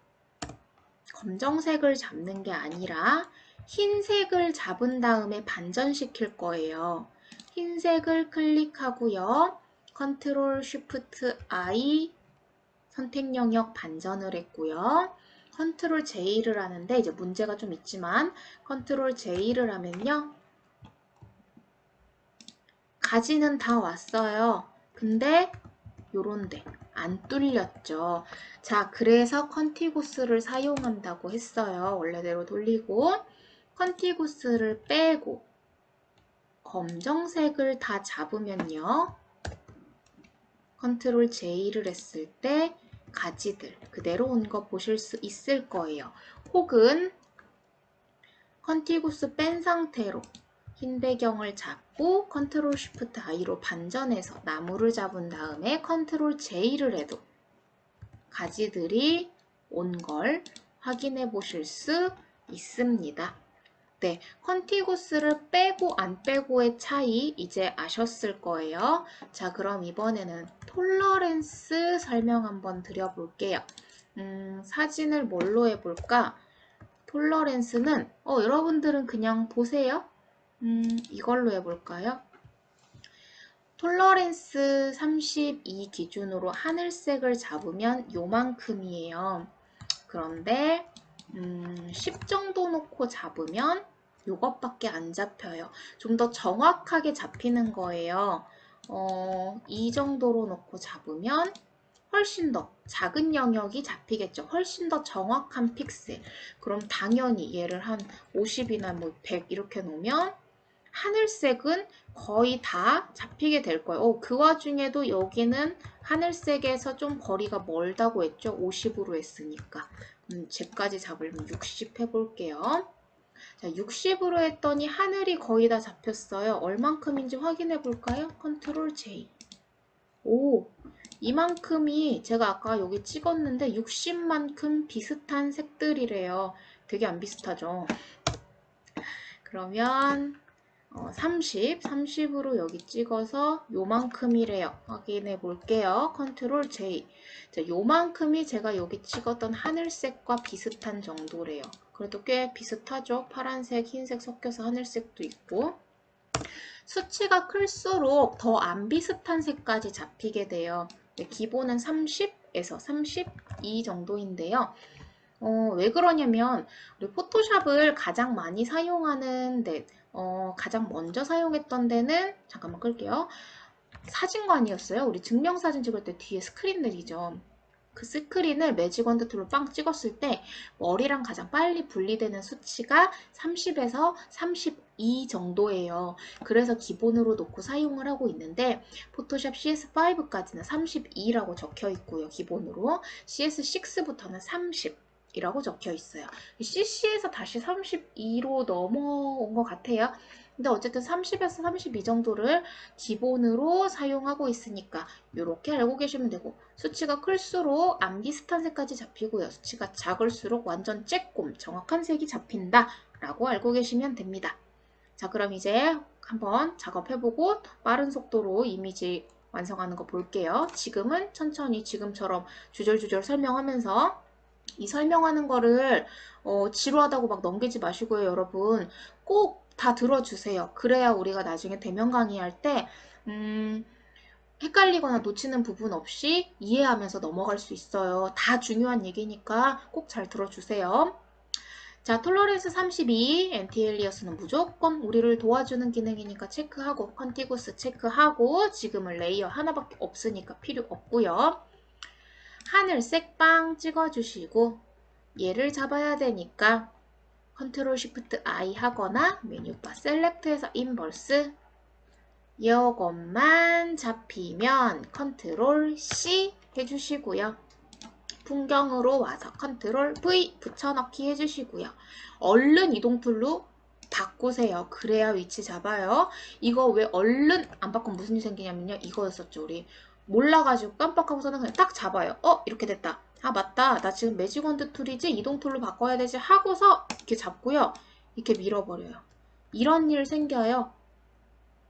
검정색을 잡는 게 아니라 흰색을 잡은 다음에 반전시킬 거예요. 흰색을 클릭하고요. 컨트롤 쉬프트 I 선택 영역 반전을 했고요. 컨트롤 J를 하는데 이제 문제가 좀 있지만 컨트롤 J를 하면요. 가지는 다 왔어요. 근데 요런데 안 뚫렸죠. 자, 그래서 컨티구스를 사용한다고 했어요. 원래대로 돌리고 컨티구스를 빼고 검정색을 다 잡으면요. 컨트롤 J를 했을 때 가지들 그대로 온 거 보실 수 있을 거예요. 혹은 컨티구스 뺀 상태로 흰 배경을 잡고 컨트롤 쉬프트 I로 반전해서 나무를 잡은 다음에 컨트롤 J를 해도 가지들이 온 걸 확인해 보실 수 있습니다. 네, 컨티구스를 빼고 안 빼고의 차이 이제 아셨을 거예요. 자, 그럼 이번에는 톨러렌스 설명 한번 드려볼게요. 사진을 뭘로 해볼까? 톨러렌스는 여러분들은 그냥 보세요. 이걸로 해볼까요? 톨러렌스 32 기준으로 하늘색을 잡으면 요만큼이에요. 그런데 10 정도 놓고 잡으면 요것밖에 안 잡혀요. 좀 더 정확하게 잡히는 거예요. 이 정도로 놓고 잡으면 훨씬 더 작은 영역이 잡히겠죠. 훨씬 더 정확한 픽셀. 그럼 당연히 얘를 한 50이나 뭐 100 이렇게 놓으면 하늘색은 거의 다 잡히게 될 거예요. 그 와중에도 여기는 하늘색에서 좀 거리가 멀다고 했죠. 50으로 했으니까. 쟤까지 잡으려면 60 해볼게요. 자, 60으로 했더니 하늘이 거의 다 잡혔어요. 얼만큼인지 확인해 볼까요? 컨트롤 J. 오, 이만큼이 제가 아까 여기 찍었는데 60만큼 비슷한 색들이래요. 되게 안 비슷하죠? 그러면 30으로 여기 찍어서 요만큼이래요. 확인해 볼게요. 컨트롤 J. 자, 요만큼이 제가 여기 찍었던 하늘색과 비슷한 정도래요. 그래도 꽤 비슷하죠? 파란색, 흰색 섞여서 하늘색도 있고. 수치가 클수록 더 안 비슷한 색까지 잡히게 돼요. 기본은 30에서 32 정도인데요. 왜 그러냐면 우리 포토샵을 가장 많이 사용하는 데 가장 먼저 사용했던 데는 잠깐만 끌게요. 사진관이었어요. 우리 증명사진 찍을 때 뒤에 스크린 내리죠. 그 스크린을 매직원드 툴로 빵 찍었을 때 머리랑 가장 빨리 분리되는 수치가 30에서 32 정도예요. 그래서 기본으로 놓고 사용을 하고 있는데 포토샵 CS5까지는 32라고 적혀 있고요. 기본으로 CS6부터는 30 이라고 적혀 있어요. CC에서 다시 32로 넘어온 것 같아요. 근데 어쨌든 30에서 32 정도를 기본으로 사용하고 있으니까 이렇게 알고 계시면 되고, 수치가 클수록 안 비슷한 색까지 잡히고요. 수치가 작을수록 완전 쬐꼼 정확한 색이 잡힌다 라고 알고 계시면 됩니다. 자, 그럼 이제 한번 작업해보고 빠른 속도로 이미지 완성하는 거 볼게요. 지금은 천천히 지금처럼 주절주절 설명하면서, 이 설명하는 거를 지루하다고 막 넘기지 마시고요, 여러분. 꼭 다 들어주세요. 그래야 우리가 나중에 대면 강의할 때 헷갈리거나 놓치는 부분 없이 이해하면서 넘어갈 수 있어요. 다 중요한 얘기니까 꼭 잘 들어주세요. 자, 톨러렌스 32, 엔티엘리어스는 무조건 우리를 도와주는 기능이니까 체크하고, 컨티구스 체크하고, 지금은 레이어 하나밖에 없으니까 필요 없고요. 하늘색 빵 찍어주시고, 얘를 잡아야 되니까 컨트롤 쉬프트 I 하거나 메뉴바 셀렉트에서 인버스, 이것만 잡히면 컨트롤 C 해주시고요. 풍경으로 와서 컨트롤 V 붙여넣기 해주시고요. 얼른 이동 툴로 바꾸세요. 그래야 위치 잡아요. 이거 왜 얼른 안 바꾸면 무슨 일이 생기냐면요. 이거였었죠. 우리 몰라가지고 깜빡하고서는 그냥 딱 잡아요. 이렇게 됐다. 아, 맞다. 나 지금 매직원드 툴이지? 이동 툴로 바꿔야 되지? 하고서 이렇게 잡고요. 이렇게 밀어버려요. 이런 일 생겨요.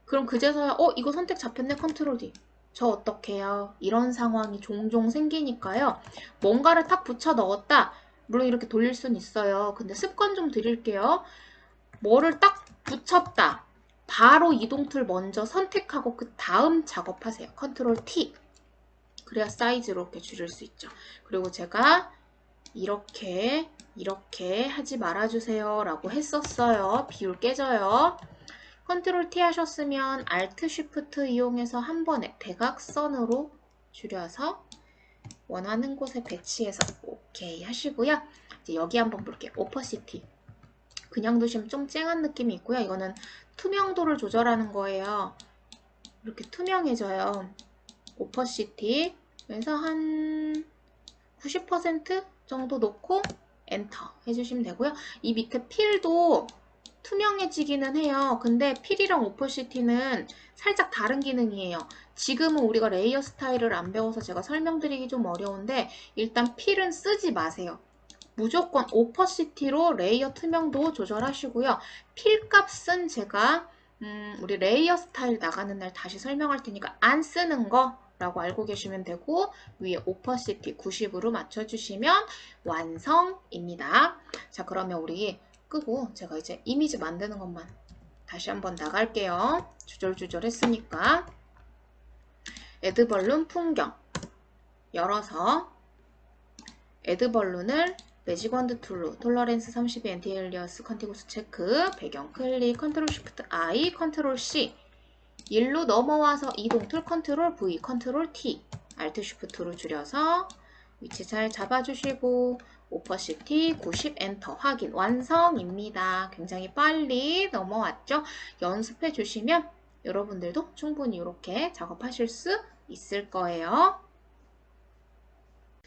그럼 그제서야 이거 선택 잡혔네. 컨트롤 D. 저 어떡해요? 이런 상황이 종종 생기니까요. 뭔가를 탁 붙여 넣었다. 물론 이렇게 돌릴 순 있어요. 근데 습관 좀 드릴게요. 뭐를 딱 붙였다. 바로 이동 툴 먼저 선택하고 그 다음 작업하세요. 컨트롤 T. 그래야 사이즈로 이렇게 줄일 수 있죠. 그리고 제가 이렇게 하지 말아주세요 라고 했었어요. 비율 깨져요. 컨트롤 T 하셨으면 Alt Shift 이용해서 한 번에 대각선으로 줄여서 원하는 곳에 배치해서 오케이 하시고요. 이제 여기 한번 볼게요. 오퍼시티. 그냥 두시면 좀 쨍한 느낌이 있고요. 이거는 투명도를 조절하는 거예요. 이렇게 투명해져요. 오퍼시티. 그래서 한 90% 정도 놓고 엔터 해주시면 되고요. 이 밑에 필도 투명해지기는 해요. 근데 필이랑 오퍼시티는 살짝 다른 기능이에요. 지금은 우리가 레이어 스타일을 안 배워서 제가 설명드리기 좀 어려운데 일단 필은 쓰지 마세요. 무조건 오퍼시티로 레이어 투명도 조절하시고요. 필 값은 제가 우리 레이어 스타일 나가는 날 다시 설명할 테니까 안 쓰는 거라고 알고 계시면 되고, 위에 오퍼시티 90으로 맞춰주시면 완성입니다. 자, 그러면 우리 끄고 제가 이제 이미지 만드는 것만 다시 한번 나갈게요. 주절주절 했으니까. 애드 벌룬 풍경 열어서 애드 벌룬을 매직 원드 툴로 톨러렌스 32 엔티엘리어스 컨티구스 체크 배경 클릭 컨트롤 쉬프트 I 컨트롤 C 1로 넘어와서 이동 툴 컨트롤 V 컨트롤 T 알트 쉬프트로 줄여서 위치 잘 잡아주시고 오퍼시티 90 엔터 확인 완성입니다. 굉장히 빨리 넘어왔죠? 연습해 주시면 여러분들도 충분히 이렇게 작업하실 수 있을 거예요.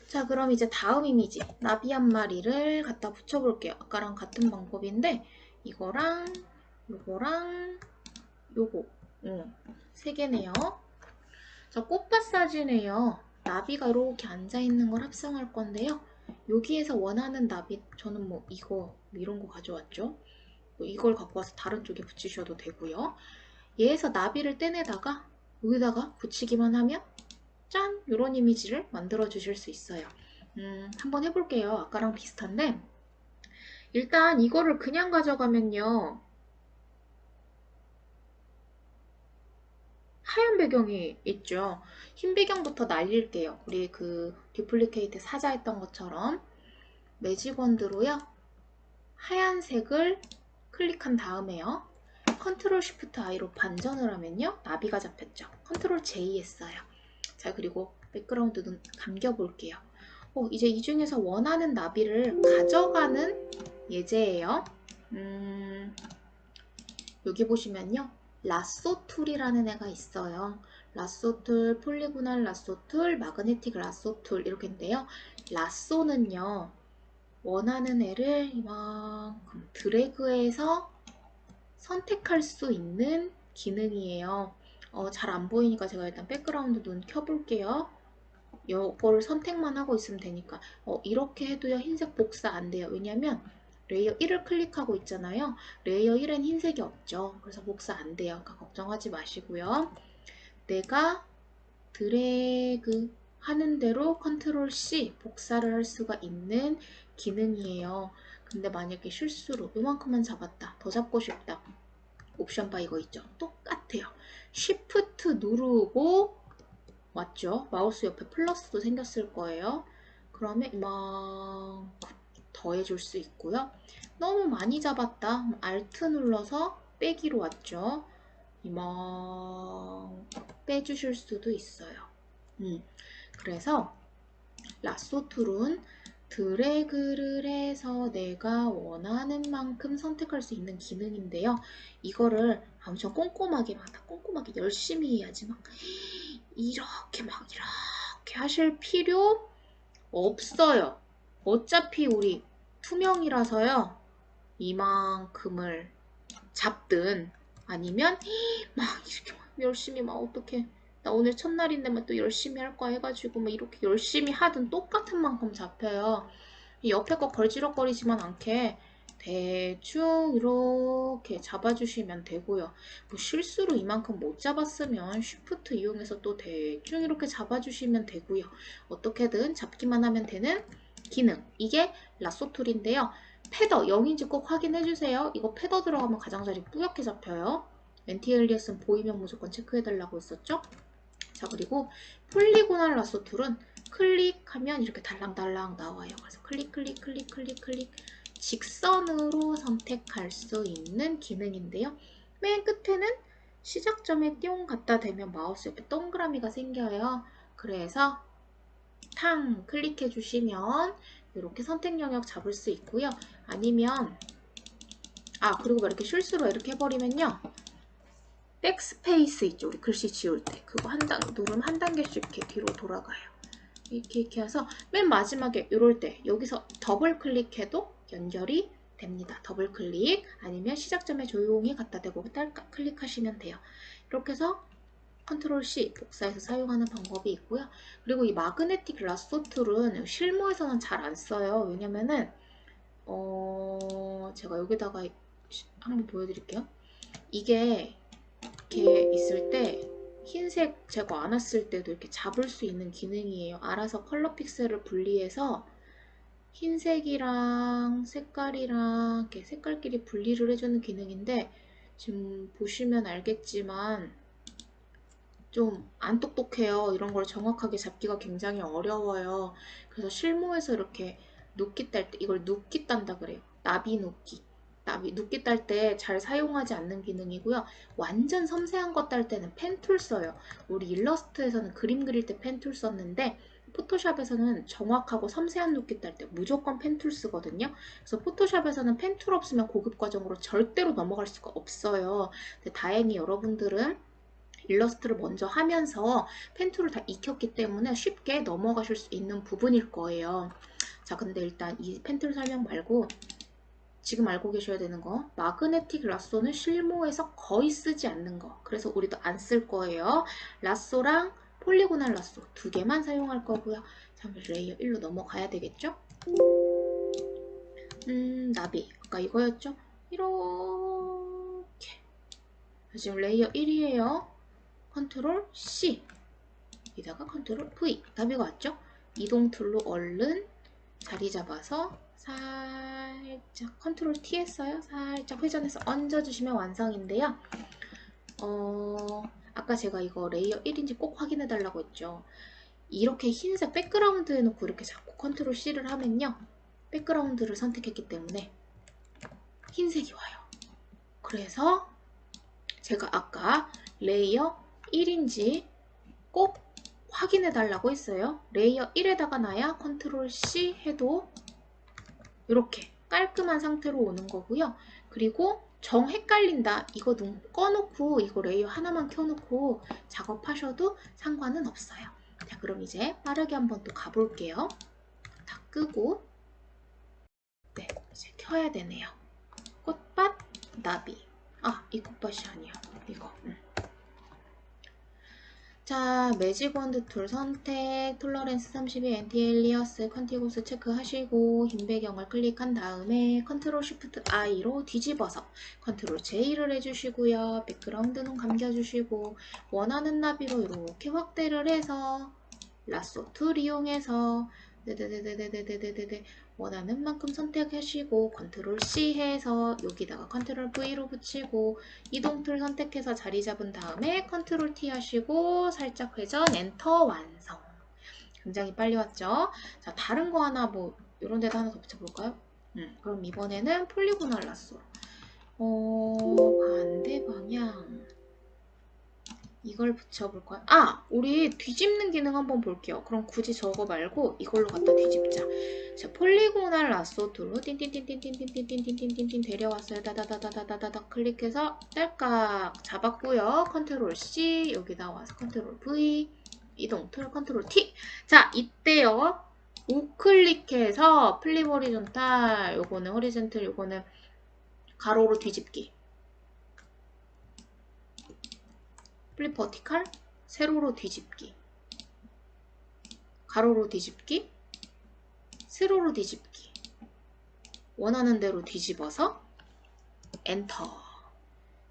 자, 그럼 이제 다음 이미지 나비 한 마리를 갖다 붙여볼게요. 아까랑 같은 방법인데 이거랑 요거랑 요거 세 개네요. 자, 꽃밭 사진에요. 나비가 이렇게 앉아있는 걸 합성할 건데요. 여기에서 원하는 나비, 저는 뭐 이거 이런 거 가져왔죠. 뭐 이걸 갖고 와서 다른 쪽에 붙이셔도 되고요. 얘에서 나비를 떼내다가 여기다가 붙이기만 하면 짠! 이런 이미지를 만들어 주실 수 있어요. 한번 해볼게요. 아까랑 비슷한데 일단 이거를 그냥 가져가면요. 하얀 배경이 있죠. 흰 배경부터 날릴게요. 우리 그 듀플리케이트 사자 했던 것처럼 매직 원드로요. 하얀색을 클릭한 다음에요. 컨트롤 쉬프트 I로 반전을 하면요. 나비가 잡혔죠. 컨트롤 J 했어요. 자, 그리고 백그라운드 눈 감겨볼게요. 이제 이 중에서 원하는 나비를 가져가는 예제예요. 여기 보시면요. 라쏘 툴이라는 애가 있어요. 라쏘 툴, 폴리고널 라쏘 툴, 마그네틱 라쏘 툴 이렇게인데요. 라쏘는요. 원하는 애를 이만큼 드래그해서 선택할 수 있는 기능이에요. 잘 안 보이니까 제가 일단 백그라운드 눈 켜볼게요. 이거를 선택만 하고 있으면 되니까 이렇게 해도요 흰색 복사 안 돼요. 왜냐면 레이어 1을 클릭하고 있잖아요. 레이어 1엔 흰색이 없죠. 그래서 복사 안 돼요. 그러니까 걱정하지 마시고요. 내가 드래그 하는 대로 컨트롤 C 복사를 할 수가 있는 기능이에요. 근데 만약에 실수로 요만큼만 잡았다. 더 잡고 싶다. 옵션 바 이거 있죠. 똑같아요. 쉬프트 누르고 맞죠? 마우스 옆에 플러스도 생겼을 거예요. 그러면 이만큼 더해줄 수 있고요. 너무 많이 잡았다. 알트 눌러서 빼기로 왔죠. 이만큼 빼주실 수도 있어요. 그래서 라쏘 툴은 드래그를 해서 내가 원하는 만큼 선택할 수 있는 기능인데요. 이거를 엄청 꼼꼼하게 열심히 해야지 이렇게 하실 필요 없어요. 어차피 우리 투명이라서요. 이만큼을 잡든 아니면 이렇게 열심히 어떻게 나 오늘 첫날인데 또 열심히 할 거야 해가지고 이렇게 열심히 하든 똑같은 만큼 잡혀요. 옆에 거 걸지럭거리지만 않게 대충 이렇게 잡아주시면 되고요. 실수로 이만큼 못 잡았으면 쉬프트 이용해서 또 대충 이렇게 잡아주시면 되고요. 어떻게든 잡기만 하면 되는 기능. 이게 라쏘 툴인데요. 패더 0인지 꼭 확인해주세요. 이거 패더 들어가면 가장자리 뿌옇게 잡혀요. 엔티엘리어스는 보이면 무조건 체크해달라고 했었죠. 자, 그리고 폴리고널 라쏘 툴은 클릭하면 이렇게 달랑달랑 나와요. 그래서 클릭 직선으로 선택할 수 있는 기능인데요. 맨 끝에는 시작점에 띵 갖다 대면 마우스 옆에 동그라미가 생겨요. 그래서 탕 클릭해 주시면 이렇게 선택 영역 잡을 수 있고요. 아니면 그리고 이렇게 실수로 이렇게 해버리면요. 백스페이스 있죠. 우리 글씨 지울 때 그거 누르면 한 단계씩 이렇게 뒤로 돌아가요. 이렇게 해서 맨 마지막에 이럴 때 여기서 더블 클릭해도 연결이 됩니다. 더블 클릭 아니면 시작점에 조용히 갖다 대고 클릭하시면 돼요. 이렇게 해서 컨트롤 C 복사해서 사용하는 방법이 있고요. 그리고 이 마그네틱 라쏘 툴은 실무에서는 잘 안 써요. 왜냐면은 제가 여기다가 한번 보여드릴게요. 이게 이렇게 있을 때 흰색 제거 안 했을 때도 이렇게 잡을 수 있는 기능이에요. 알아서 컬러 픽셀을 분리해서 흰색이랑 색깔이랑 이렇게 색깔끼리 분리를 해주는 기능인데, 지금 보시면 알겠지만 좀 안 똑똑해요. 이런 걸 정확하게 잡기가 굉장히 어려워요. 그래서 실무에서 이렇게 눕기 딸 때, 이걸 눕기 딴다 그래요. 나비 눕기. 나비 눕기 딸 때 잘 사용하지 않는 기능이고요. 완전 섬세한 것 딸 때는 펜툴 써요. 우리 일러스트에서는 그림 그릴 때 펜툴 썼는데 포토샵에서는 정확하고 섬세한 눕기 딸 때 무조건 펜툴 쓰거든요. 그래서 포토샵에서는 펜툴 없으면 고급 과정으로 절대로 넘어갈 수가 없어요. 근데 다행히 여러분들은 일러스트를 먼저 하면서 펜툴을 다 익혔기 때문에 쉽게 넘어가실 수 있는 부분일 거예요. 자, 근데 일단 이 펜툴 설명 말고 지금 알고 계셔야 되는 거, 마그네틱 라쏘는 실무에서 거의 쓰지 않는 거. 그래서 우리도 안 쓸 거예요. 라쏘랑 폴리고날 라쏘 두 개만 사용할 거고요. 자, 레이어 1로 넘어가야 되겠죠? 나비 아까 이거였죠? 이렇게 지금 레이어 1이에요. 컨트롤 C 여기다가 컨트롤 V 나비가 왔죠? 이동 툴로 얼른 자리 잡아서 살짝 컨트롤 T 했어요. 살짝 회전해서 얹어주시면 완성인데요. 아까 제가 이거 레이어 1인지 꼭 확인해 달라고 했죠. 이렇게 흰색 백그라운드 해놓고 이렇게 자꾸 컨트롤 C를 하면요, 백그라운드를 선택했기 때문에 흰색이 와요. 그래서 제가 아까 레이어 1인지 꼭 확인해 달라고 했어요. 레이어 1에다가 놔야 컨트롤 C 해도 이렇게 깔끔한 상태로 오는 거고요. 그리고 정 헷갈린다, 이거 꺼놓고 이거 레이어 하나만 켜놓고 작업하셔도 상관은 없어요. 자, 그럼 이제 빠르게 한번 또 가볼게요. 다 끄고, 네, 이제 켜야 되네요. 꽃밭 나비. 이 꽃밭이 아니야. 이거. 자, 매직 원드 툴 선택, 톨러렌스 32, 엔티엘리어스, 컨티고스 체크하시고 흰 배경을 클릭한 다음에 컨트롤 쉬프트 I로 뒤집어서 컨트롤 J를 해주시고요. 백그라운드는 감겨주시고 원하는 나비로 이렇게 확대를 해서 라쏘 툴 이용해서 네네네네네네네네 원하는 만큼 선택하시고 컨트롤 C 해서 여기다가 컨트롤 V로 붙이고 이동 툴 선택해서 자리 잡은 다음에 컨트롤 T 하시고 살짝 회전 엔터 완성. 굉장히 빨리 왔죠? 자, 다른 거 하나 뭐 이런 데다 하나 더 붙여볼까요? 그럼 이번에는 폴리고날 라쏘. 반대 방향. 이걸 붙여볼까요? 우리 뒤집는 기능 한번 볼게요. 그럼 굳이 저거 말고 이걸로 갖다 뒤집자. 자, 폴리고날 라쏘 툴로 띵띵띵띵띵띵띵띵띵띵띵띵 데려왔어요. 다다다다다다다 클릭해서 딸깍 잡았고요. 컨트롤 C 여기다 와서 컨트롤 V 이동 툴 컨트롤 T. 자, 이때요. 우클릭해서 플립 호리존탈, 요거는 호리젠틀, 요거는 가로로 뒤집기. 플립 버티칼, 세로로 뒤집기, 가로로 뒤집기, 세로로 뒤집기, 원하는 대로 뒤집어서 엔터.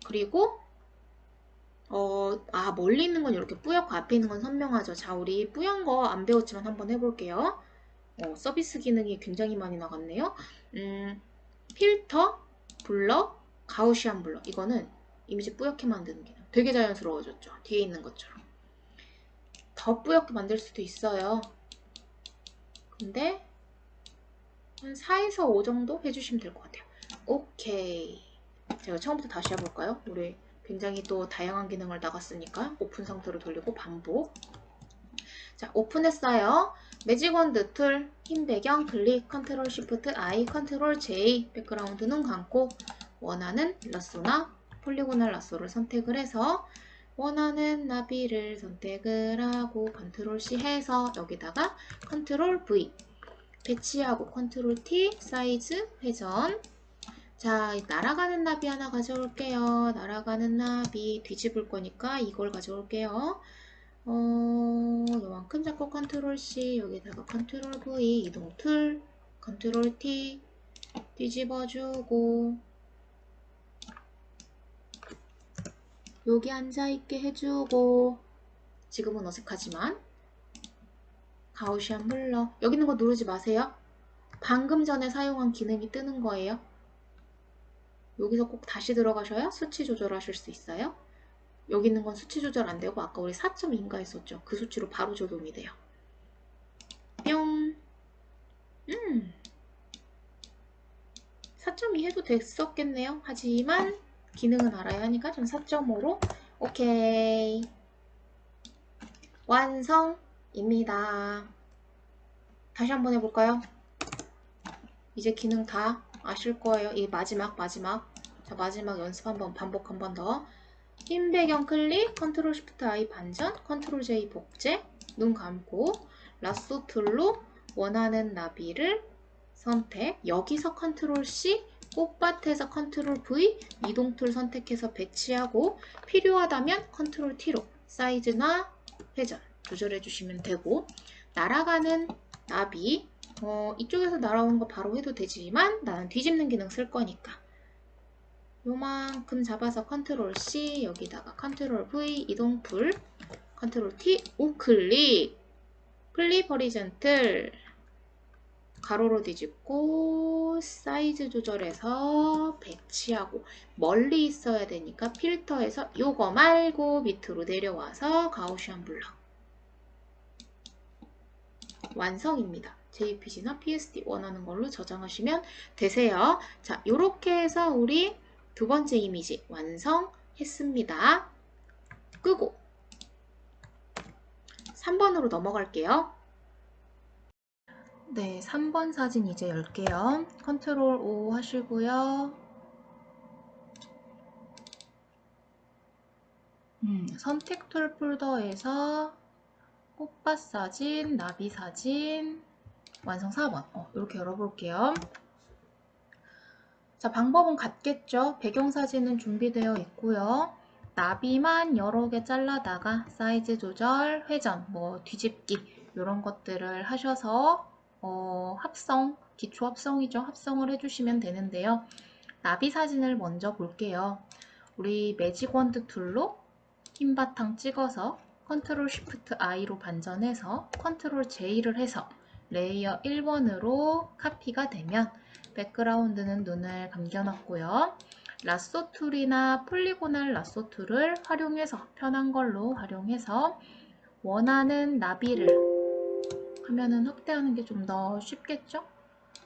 그리고 멀리 있는 건 이렇게 뿌옇고 앞에 있는 건 선명하죠. 자, 우리 뿌연 거 안 배웠지만 한번 해볼게요. 서비스 기능이 굉장히 많이 나갔네요. 필터, 블러, 가우시안 블러. 이거는 이미지 뿌옇게 만드는 기능. 되게 자연스러워졌죠. 뒤에 있는 것처럼. 더 뿌옇게 만들 수도 있어요. 근데 한 4에서 5 정도 해주시면 될 것 같아요. 오케이. 제가 처음부터 다시 해볼까요? 우리 굉장히 또 다양한 기능을 나갔으니까 오픈 상태로 돌리고 반복. 자, 오픈했어요. 매직 원드 툴, 흰 배경 클릭, 컨트롤 쉬프트 I, 컨트롤 J, 백그라운드 눈 감고 원하는 라쏘나 폴리고날 라쏘를 선택을 해서 원하는 나비를 선택을 하고 컨트롤 C 해서 여기다가 컨트롤 V 배치하고 컨트롤 T 사이즈 회전 자, 날아가는 나비 하나 가져올게요. 날아가는 나비 뒤집을 거니까 이걸 가져올게요. 요만큼 잡고 컨트롤 C, 여기다가 컨트롤 V, 이동 툴, 컨트롤 T, 뒤집어주고, 여기 앉아있게 해주고, 지금은 어색하지만, 가우시안 블러, 여기 있는 거 누르지 마세요. 방금 전에 사용한 기능이 뜨는 거예요. 여기서 꼭 다시 들어가셔야 수치 조절하실 수 있어요. 여기 있는 건 수치 조절 안 되고 아까 우리 4.2인가 했었죠. 그 수치로 바로 조동이 돼요. 뿅. 4.2 해도 됐었겠네요. 하지만 기능은 알아야 하니까 전 4.5로 오케이. 완성입니다. 다시 한번 해볼까요? 이제 기능 다 아실 거예요. 이 마지막. 자, 마지막 연습 한번 반복 한 번 더. 흰 배경 클릭, 컨트롤 쉬프트 I 반전, 컨트롤 J 복제, 눈 감고 라sso 툴로 원하는 나비를 선택, 여기서 컨트롤 C, 꽃밭에서 컨트롤 V, 이동 툴 선택해서 배치하고 필요하다면 컨트롤 T로 사이즈나 회전 조절해 주시면 되고, 날아가는 나비 이쪽에서 날아오는 거 바로 해도 되지만 나는 뒤집는 기능 쓸 거니까 요만큼 잡아서 컨트롤 C, 여기다가 컨트롤 V, 이동 툴, 컨트롤 T, 우클릭, 플립 허리젠틀, 가로로 뒤집고 사이즈 조절해서 배치하고, 멀리 있어야 되니까 필터에서 요거 말고 밑으로 내려와서 가우시안 블러. 완성입니다. JPG나 PSD 원하는 걸로 저장하시면 되세요. 자, 요렇게 해서 우리 두 번째 이미지 완성했습니다. 끄고 3번으로 넘어갈게요. 네, 3번 사진 이제 열게요. 컨트롤 O 하시고요. 선택 툴 폴더에서 꽃밭 사진, 나비 사진, 완성 4번. 이렇게 열어볼게요. 자, 방법은 같겠죠? 배경사진은 준비되어 있고요. 나비만 여러 개 잘라다가 사이즈 조절, 회전, 뒤집기 이런 것들을 하셔서 합성, 기초 합성이죠. 합성을 해주시면 되는데요. 나비 사진을 먼저 볼게요. 우리 매직 원드 툴로 흰 바탕 찍어서 컨트롤 쉬프트 I로 반전해서 컨트롤 J를 해서 레이어 1번으로 카피가 되면 백그라운드는 눈을 감겨놨고요. 라sso 툴이나 폴리고널 라sso 툴을 활용해서 편한 걸로 활용해서 원하는 나비를 하면은 확대하는 게 좀 더 쉽겠죠?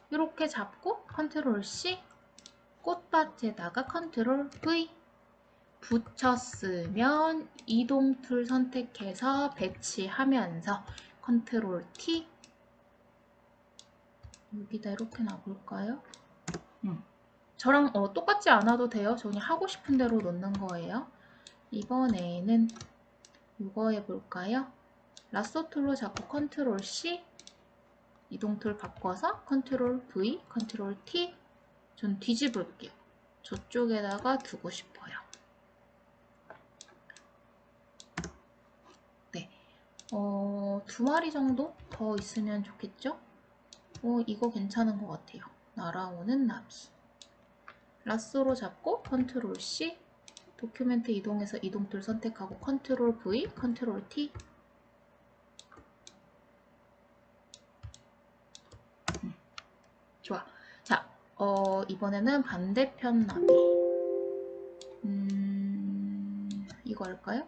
이렇게 잡고 컨트롤 C, 꽃밭에다가 컨트롤 V 붙였으면 이동 툴 선택해서 배치하면서 컨트롤 T, 여기다 이렇게 놔볼까요? 저랑 똑같지 않아도 돼요. 저 그냥 하고 싶은 대로 넣는 거예요. 이번에는 이거 해볼까요? 라sso 툴로 잡고 컨트롤 C, 이동 툴 바꿔서 컨트롤 V, 컨트롤 T, 전 뒤집을게요. 저쪽에다가 두고 싶어요. 네, 두 마리 정도 더 있으면 좋겠죠? 이거 괜찮은 것 같아요. 날아오는 나비. 라쏘로 잡고 컨트롤 C, 도큐멘트 이동해서 이동 툴 선택하고 컨트롤 V, 컨트롤 T. 좋아. 자, 이번에는 반대편 나비. 이거 할까요?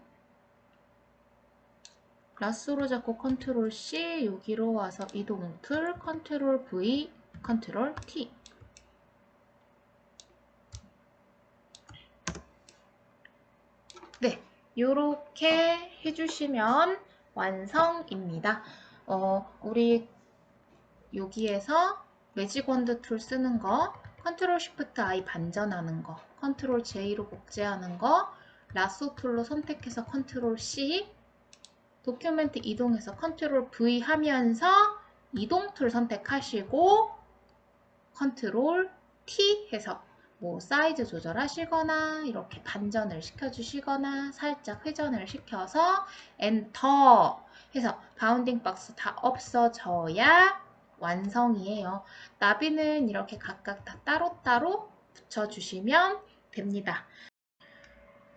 라쏘로 잡고 컨트롤 C, 여기로 와서 이동 툴, 컨트롤 V, 컨트롤 T. 네, 이렇게 해주시면 완성입니다. 우리 여기에서 매직 원드 툴 쓰는 거, 컨트롤 쉬프트 I 반전하는 거, 컨트롤 J로 복제하는 거, 라쏘 툴로 선택해서 컨트롤 C, 도큐멘트 이동해서 컨트롤 V 하면서 이동 툴 선택하시고 컨트롤 T 해서 뭐 사이즈 조절하시거나 이렇게 반전을 시켜주시거나 살짝 회전을 시켜서 엔터 해서 바운딩 박스 다 없어져야 완성이에요. 나비는 이렇게 각각 다 따로따로 붙여주시면 됩니다.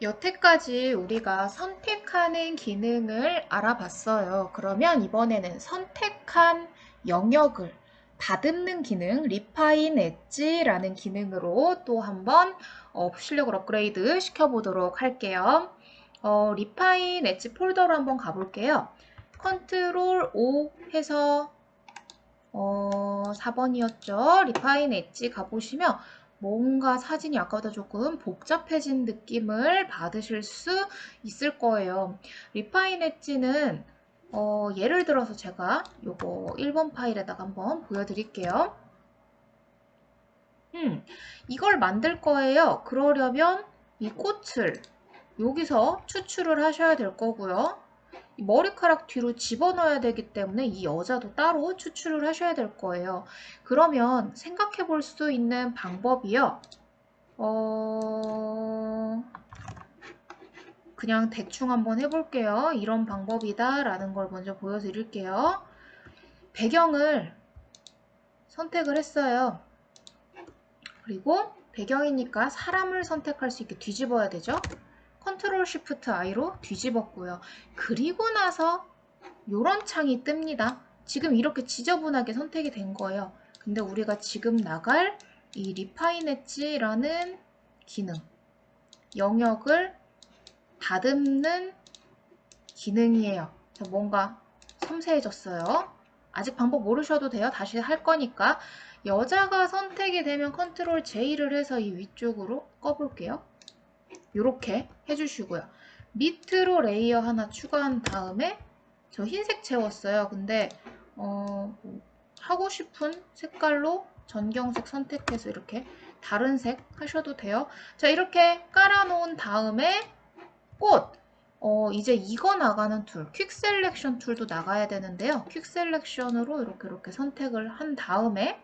여태까지 우리가 선택하는 기능을 알아봤어요. 그러면 이번에는 선택한 영역을 다듬는 기능, 리파인 엣지라는 기능으로 또 한번 실력을 업그레이드 시켜보도록 할게요. 리파인 엣지 폴더로 한번 가볼게요. 컨트롤 O 해서 4번이었죠. 리파인 엣지 가보시면 뭔가 사진이 아까보다 조금 복잡해진 느낌을 받으실 수 있을 거예요. 리파인 엣지는 예를 들어서 제가 요거 1번 파일에다가 한번 보여드릴게요. 이걸 만들 거예요. 그러려면 이 꽃을 여기서 추출을 하셔야 될 거고요. 머리카락 뒤로 집어넣어야 되기 때문에 이 여자도 따로 추출을 하셔야 될 거예요. 그러면 생각해 볼 수 있는 방법이요. 그냥 대충 한번 해볼게요. 이런 방법이다 라는 걸 먼저 보여드릴게요. 배경을 선택을 했어요. 그리고 배경이니까 사람을 선택할 수 있게 뒤집어야 되죠. 컨트롤 쉬프트 I로 뒤집었고요. 그리고 나서 이런 창이 뜹니다. 지금 이렇게 지저분하게 선택이 된 거예요. 근데 우리가 지금 나갈 이 리파인 엣지라는 기능, 영역을 다듬는 기능이에요. 뭔가 섬세해졌어요. 아직 방법 모르셔도 돼요. 다시 할 거니까. 여자가 선택이 되면 컨트롤 J를 해서 이 위쪽으로 꺼볼게요. 이렇게 해주시고요. 밑으로 레이어 하나 추가한 다음에 저 흰색 채웠어요. 근데 하고 싶은 색깔로 전경색 선택해서 이렇게 다른 색 하셔도 돼요. 자, 이렇게 깔아놓은 다음에 꽃! 이제 이거 나가는 툴, 퀵 셀렉션 툴도 나가야 되는데요. 퀵 셀렉션으로 이렇게 선택을 한 다음에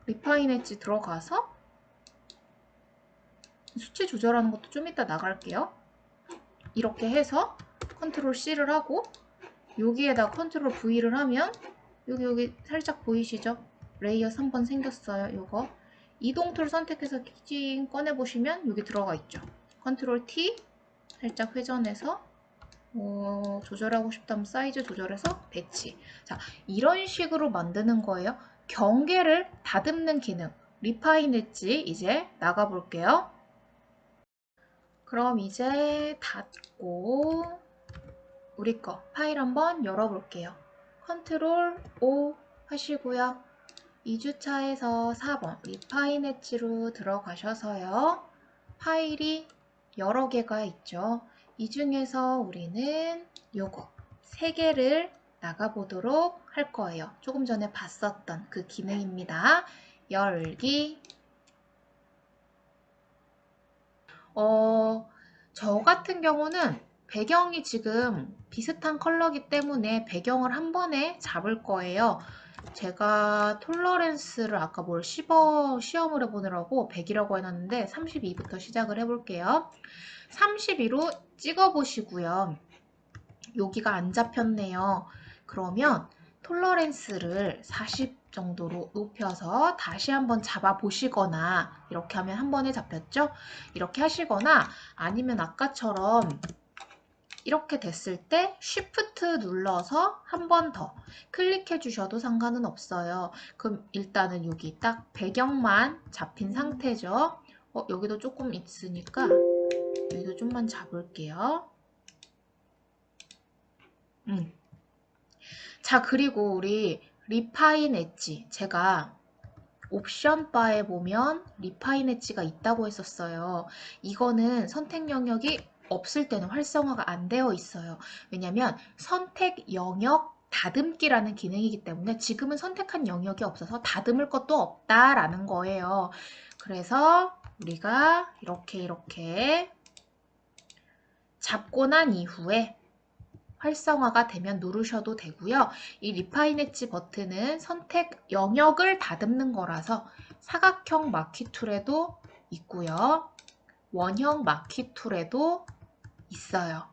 리파인 엣지 들어가서 수치 조절하는 것도 좀 이따 나갈게요. 이렇게 해서 컨트롤 C를 하고 여기에다 컨트롤 V를 하면 여기 살짝 보이시죠? 레이어 3번 생겼어요. 요거 이동 툴 선택해서 찡 꺼내보시면 여기 들어가 있죠. 컨트롤 T 살짝 회전해서 조절하고 싶다면 사이즈 조절해서 배치. 자, 이런 식으로 만드는 거예요. 경계를 다듬는 기능 리파인 엣지 이제 나가볼게요. 그럼 이제 닫고 우리 거 파일 한번 열어볼게요. 컨트롤 O 하시고요. 2주차에서 4번 리파인 엣지로 들어가셔서요. 파일이 여러 개가 있죠. 이 중에서 우리는 요거 3개를 나가보도록 할 거예요. 조금 전에 봤었던 그 기능입니다. 열기. 저 같은 경우는 배경이 지금 비슷한 컬러기 때문에 배경을 한 번에 잡을 거예요. 제가 톨러렌스를 아까 시험을 해보느라고 100이라고 해놨는데 32부터 시작을 해볼게요. 32로 찍어보시고요. 여기가 안 잡혔네요. 그러면 톨러렌스를 40 정도로 높여서 다시 한번 잡아보시거나 이렇게 하면 한 번에 잡혔죠? 이렇게 하시거나 아니면 아까처럼 이렇게 됐을 때 Shift 눌러서 한 번 더 클릭해 주셔도 상관은 없어요. 그럼 일단은 여기 딱 배경만 잡힌 상태죠. 여기도 조금 있으니까 여기도 좀만 잡을게요. 자, 그리고 우리 리파인 엣지 제가 옵션 바에 보면 리파인 엣지가 있다고 했었어요. 이거는 선택 영역이 없을 때는 활성화가 안 되어 있어요. 왜냐면 선택 영역 다듬기라는 기능이기 때문에 지금은 선택한 영역이 없어서 다듬을 것도 없다라는 거예요. 그래서 우리가 이렇게 잡고 난 이후에 활성화가 되면 누르셔도 되고요. 이 리파인 엣지 버튼은 선택 영역을 다듬는 거라서 사각형 마키 툴에도 있고요. 원형 마키 툴에도 있어요.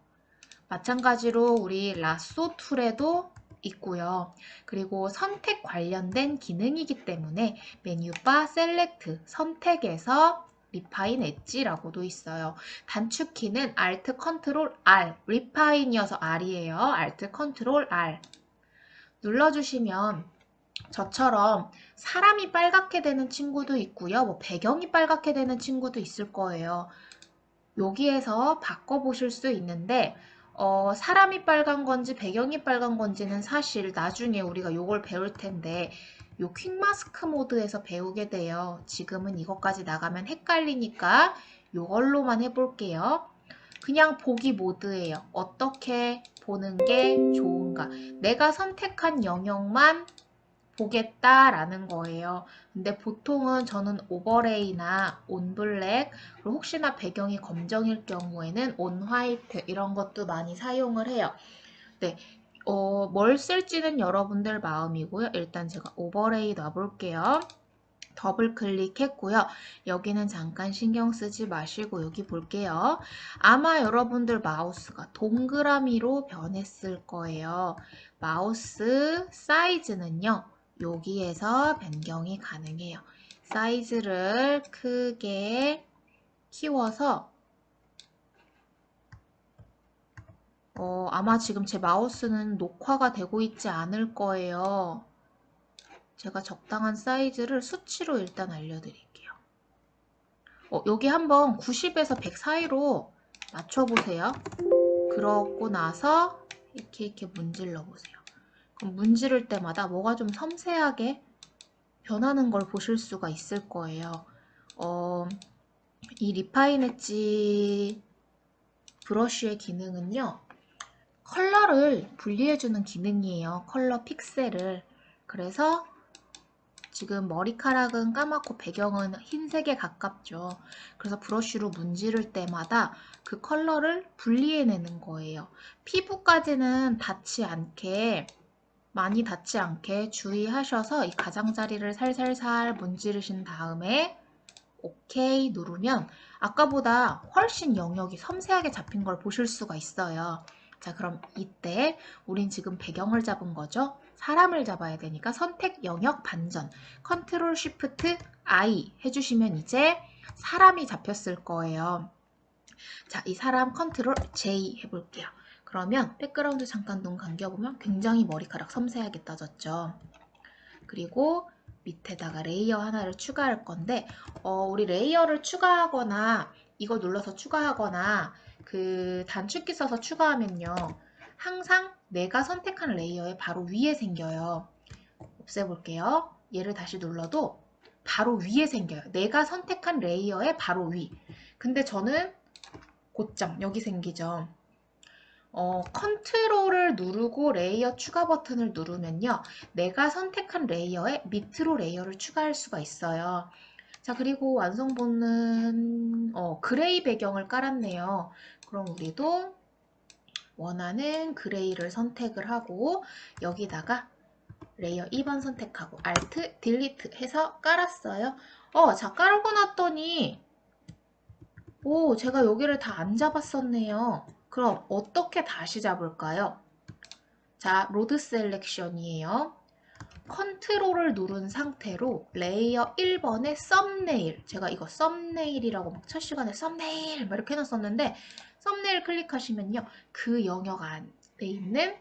마찬가지로 우리 라쏘 툴에도 있고요. 그리고 선택 관련된 기능이기 때문에 메뉴바 셀렉트 선택에서 리파인 엣지라고도 있어요. 단축키는 Alt Ctrl R, 리파인이어서 R이에요. Alt Ctrl R 눌러주시면 저처럼 사람이 빨갛게 되는 친구도 있고요. 뭐 배경이 빨갛게 되는 친구도 있을 거예요. 여기에서 바꿔보실 수 있는데 사람이 빨간 건지 배경이 빨간 건지는 사실 나중에 우리가 요걸 배울 텐데 요 퀵마스크 모드에서 배우게 돼요. 지금은 이것까지 나가면 헷갈리니까 요걸로만 해볼게요. 그냥 보기 모드예요. 어떻게 보는 게 좋은가. 내가 선택한 영역만 보겠다라는 거예요. 근데 보통은 저는 오버레이나 온블랙, 그리고 혹시나 배경이 검정일 경우에는 온화이트 이런 것도 많이 사용을 해요. 네, 뭘 쓸지는 여러분들 마음이고요. 일단 제가 오버레이 놔볼게요. 더블 클릭했고요. 여기는 잠깐 신경 쓰지 마시고 여기 볼게요. 아마 여러분들 마우스가 동그라미로 변했을 거예요. 마우스 사이즈는요. 여기에서 변경이 가능해요. 사이즈를 크게 키워서 아마 지금 제 마우스는 녹화가 되고 있지 않을 거예요. 제가 적당한 사이즈를 수치로 일단 알려드릴게요. 여기 한번 90에서 100 사이로 맞춰보세요. 그러고 나서 이렇게 문질러 보세요. 그럼 문지를 때마다 뭐가 좀 섬세하게 변하는 걸 보실 수가 있을 거예요. 이 리파인 엣지 브러쉬의 기능은요. 컬러를 분리해주는 기능이에요. 컬러 픽셀을. 그래서 지금 머리카락은 까맣고 배경은 흰색에 가깝죠. 그래서 브러쉬로 문지를 때마다 그 컬러를 분리해내는 거예요. 피부까지는 많이 닿지 않게 주의하셔서 이 가장자리를 살살살 문지르신 다음에 오케이 누르면 아까보다 훨씬 영역이 섬세하게 잡힌 걸 보실 수가 있어요. 자, 그럼 이때 우린 지금 배경을 잡은 거죠. 사람을 잡아야 되니까 선택 영역 반전 컨트롤 쉬프트 I 해주시면 이제 사람이 잡혔을 거예요. 자, 이 사람 컨트롤 J 해볼게요. 그러면 백그라운드 잠깐 눈 감겨보면 굉장히 머리카락 섬세하게 떠졌죠. 그리고 밑에다가 레이어 하나를 추가할 건데 우리 레이어를 추가하거나 이거 눌러서 추가하거나 그 단축키 써서 추가하면요. 항상 내가 선택한 레이어의 바로 위에 생겨요. 없애볼게요. 얘를 다시 눌러도 바로 위에 생겨요. 내가 선택한 레이어의 바로 위. 근데 저는 곧장 여기 생기죠. 컨트롤을 누르고 레이어 추가 버튼을 누르면요. 내가 선택한 레이어에 밑으로 레이어를 추가할 수가 있어요. 자, 그리고 완성본은 그레이 배경을 깔았네요. 그럼 우리도 원하는 그레이를 선택을 하고 여기다가 레이어 2번 선택하고 Alt, Delete 해서 깔았어요. 자, 깔고 났더니 제가 여기를 다 안 잡았었네요. 그럼 어떻게 다시 잡을까요? 자, 로드 셀렉션이에요. 컨트롤을 누른 상태로 레이어 1번의 썸네일, 제가 이거 썸네일이라고 막 첫 시간에 썸네일 막 이렇게 해놨었는데 썸네일 클릭하시면요. 그 영역 안에 있는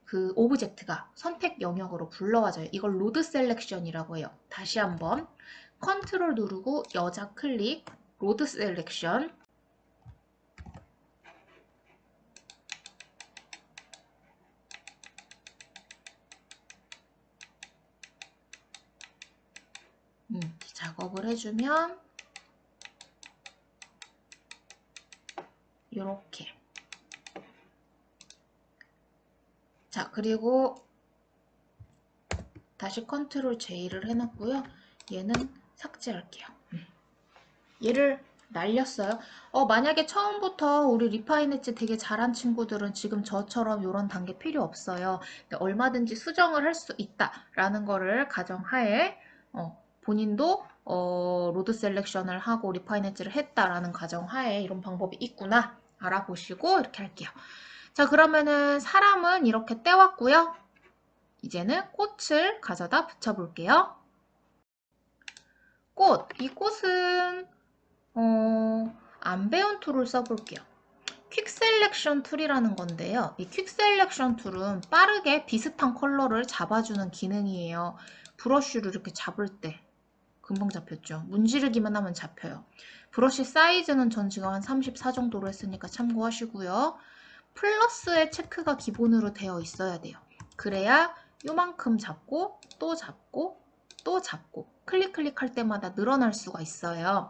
그 오브젝트가 선택 영역으로 불러와져요. 이걸 로드 셀렉션이라고 해요. 다시 한번 컨트롤 누르고 여자 클릭, 로드 셀렉션. 작업을 해주면 이렇게. 자, 그리고 다시 컨트롤 J를 해놨고요. 얘는 삭제할게요. 얘를 날렸어요. 만약에 처음부터 우리 리파인 엣지 되게 잘한 친구들은 지금 저처럼 이런 단계 필요 없어요. 얼마든지 수정을 할 수 있다라는 거를 가정하에 본인도 로드 셀렉션을 하고 리파인 엣지를 했다라는 가정하에 이런 방법이 있구나 알아보시고 이렇게 할게요. 자, 그러면은 사람은 이렇게 떼왔고요. 이제는 꽃을 가져다 붙여볼게요. 꽃, 이 꽃은 안 배운 툴을 써볼게요. 퀵 셀렉션 툴이라는 건데요. 이 퀵 셀렉션 툴은 빠르게 비슷한 컬러를 잡아주는 기능이에요. 브러쉬를 이렇게 잡을 때 금방 잡혔죠. 문지르기만 하면 잡혀요. 브러쉬 사이즈는 전 지금 한 34 정도로 했으니까 참고하시고요. 플러스의 체크가 기본으로 되어 있어야 돼요. 그래야 요만큼 잡고 또 잡고 또 잡고 클릭할 때마다 늘어날 수가 있어요.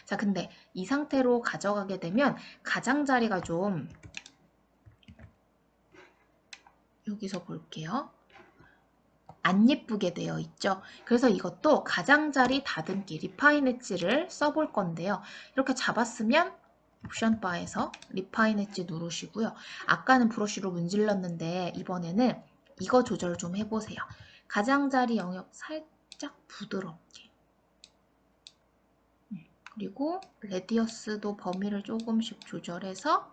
자, 근데 이 상태로 가져가게 되면 가장자리가 좀 여기서 볼게요. 안 예쁘게 되어 있죠. 그래서 이것도 가장자리 다듬기 리파인 엣지를 써볼 건데요. 이렇게 잡았으면 옵션 바에서 리파인 엣지 누르시고요. 아까는 브러쉬로 문질렀는데 이번에는 이거 조절 좀 해보세요. 가장자리 영역 살짝 부드럽게. 그리고 레디어스도 범위를 조금씩 조절해서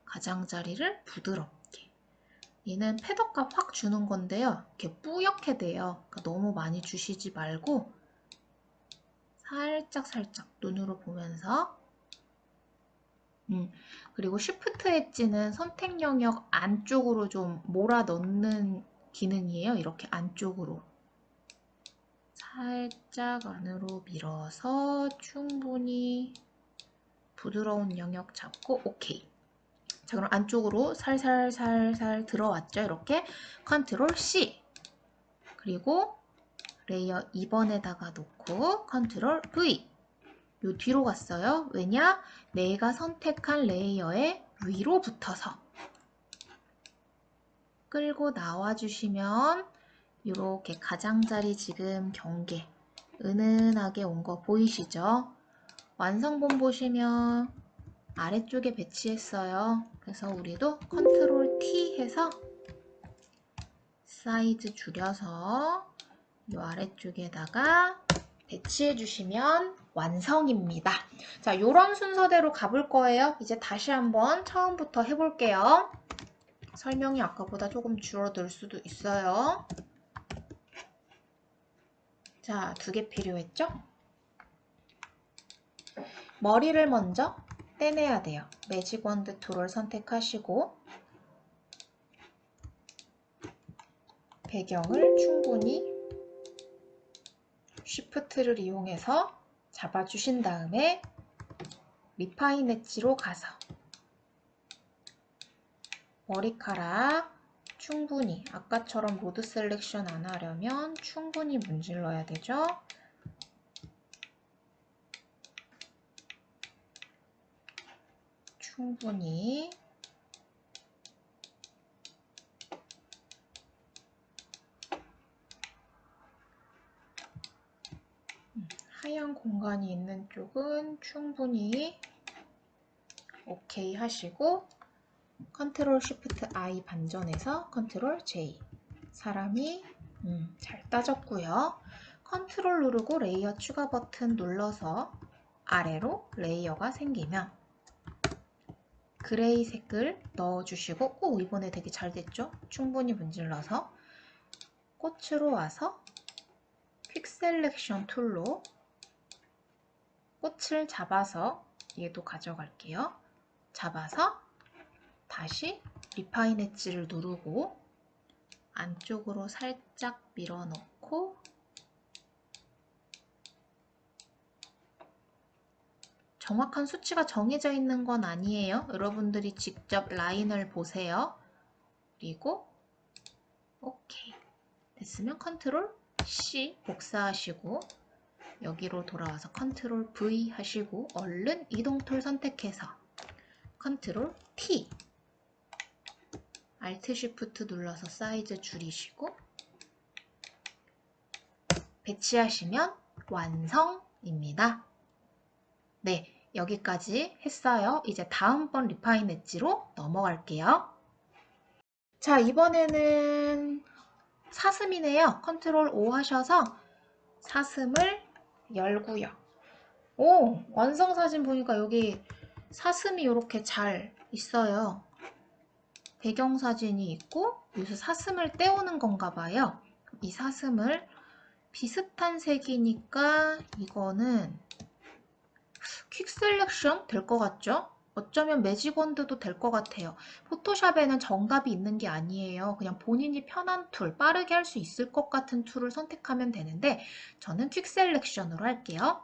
가장자리를 부드럽게. 얘는 패더값 확 주는 건데요. 이렇게 뿌옇게 돼요. 그러니까 너무 많이 주시지 말고 살짝 눈으로 보면서 그리고 쉬프트 엣지는 선택 영역 안쪽으로 좀 몰아 넣는 기능이에요. 이렇게 안쪽으로 살짝 안으로 밀어서 충분히 부드러운 영역 잡고 오케이. 자, 그럼 안쪽으로 살살 들어왔죠. 이렇게 컨트롤 C 그리고 레이어 2번에다가 놓고 컨트롤 V 요 뒤로 갔어요. 왜냐? 내가 선택한 레이어의 위로 붙어서 끌고 나와주시면 이렇게 가장자리 지금 경계 은은하게 온 거 보이시죠? 완성본 보시면 아래쪽에 배치했어요. 그래서 우리도 컨트롤 T 해서 사이즈 줄여서 이 아래쪽에다가 배치해 주시면 완성입니다. 자, 요런 순서대로 가볼 거예요. 이제 다시 한번 처음부터 해볼게요. 설명이 아까보다 조금 줄어들 수도 있어요. 자, 2개 필요했죠? 머리를 먼저 떼내야 돼요. 매직 원드 툴을 선택하시고 배경을 충분히 쉬프트를 이용해서 잡아주신 다음에 리파인 엣지로 가서 머리카락 충분히 아까처럼 로드 셀렉션 안 하려면 충분히 문질러야 되죠. 충분히 하얀 공간이 있는 쪽은 충분히 오케이 하시고 컨트롤 쉬프트 I 반전해서 컨트롤 J 사람이 잘 따졌고요. 컨트롤 누르고 레이어 추가 버튼 눌러서 아래로 레이어가 생기면 그레이 색을 넣어주시고 오, 이번에 되게 잘 됐죠? 충분히 문질러서 꽃으로 와서 퀵 셀렉션 툴로 꽃을 잡아서 얘도 가져갈게요. 잡아서 다시 리파인 엣지를 누르고 안쪽으로 살짝 밀어넣고 정확한 수치가 정해져 있는 건 아니에요. 여러분들이 직접 라인을 보세요. 그리고 오케이. 됐으면 컨트롤 C 복사하시고 여기로 돌아와서 컨트롤 V 하시고 얼른 이동 툴 선택해서 컨트롤 T Alt Shift 눌러서 사이즈 줄이시고 배치하시면 완성입니다. 네, 여기까지 했어요. 이제 다음번 리파인 엣지로 넘어갈게요. 자, 이번에는 사슴이네요. 컨트롤 O 하셔서 사슴을 열고요. 오, 완성 사진 보니까 여기 사슴이 이렇게 잘 있어요. 배경 사진이 있고 여기서 사슴을 떼우는 건가 봐요. 이 사슴을 비슷한 색이니까 이거는 퀵 셀렉션 될 것 같죠? 어쩌면 매직 원드도 될 것 같아요. 포토샵에는 정답이 있는 게 아니에요. 그냥 본인이 편한 툴, 빠르게 할 수 있을 것 같은 툴을 선택하면 되는데 저는 퀵 셀렉션으로 할게요.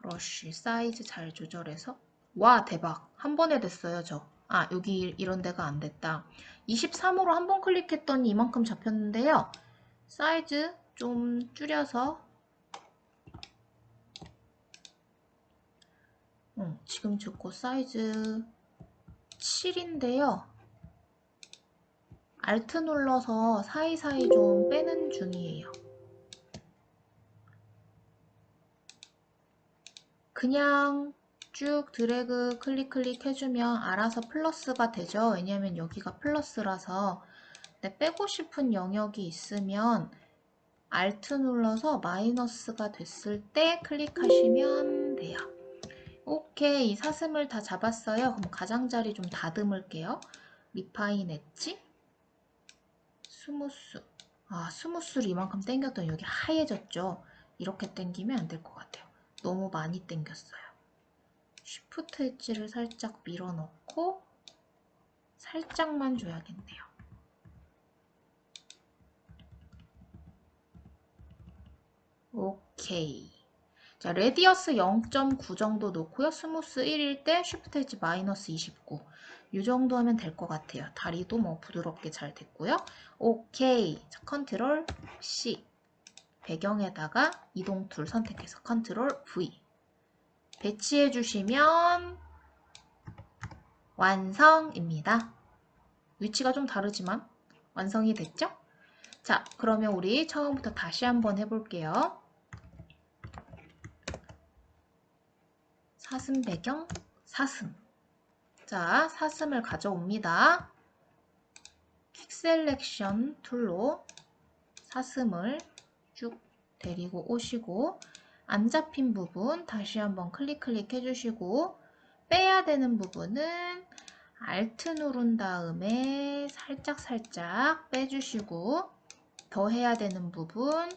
브러쉬 사이즈 잘 조절해서 와 대박 한 번에 됐어요 저. 아 여기 이런 데가 안 됐다. 23호로 한 번 클릭했더니 이만큼 잡혔는데요. 사이즈 좀 줄여서 지금 줬고 사이즈 7인데요. Alt 눌러서 사이사이 좀 빼는 중이에요. 그냥 쭉 드래그 클릭 해주면 알아서 플러스가 되죠. 왜냐면 여기가 플러스라서. 근데 빼고 싶은 영역이 있으면 Alt 눌러서 마이너스가 됐을 때 클릭하시면 돼요. 오케이, 사슴을 다 잡았어요. 그럼 가장자리 좀 다듬을게요. 리파인 엣지, 스무스. 아, 스무스를 이만큼 당겼더니 여기 하얘졌죠. 이렇게 당기면 안 될 것 같아요. 너무 많이 당겼어요. 쉬프트 엣지를 살짝 밀어넣고 살짝만 줘야겠네요. 오케이. 자, 레디어스 0.9 정도 놓고요. 스무스 1일 때 쉬프트 엣지 마이너스 29. 이 정도 하면 될 것 같아요. 다리도 뭐 부드럽게 잘 됐고요. 오케이. 자, 컨트롤 C. 배경에다가 이동 툴 선택해서 컨트롤 V. 배치해 주시면 완성입니다. 위치가 좀 다르지만 완성이 됐죠? 자, 그러면 우리 처음부터 다시 한번 해볼게요. 사슴 배경, 사슴. 자, 사슴을 가져옵니다. 퀵 셀렉션 툴로 사슴을 쭉 데리고 오시고 안 잡힌 부분 다시 한번 클릭 해주시고 빼야 되는 부분은 Alt 누른 다음에 살짝 빼주시고 더 해야 되는 부분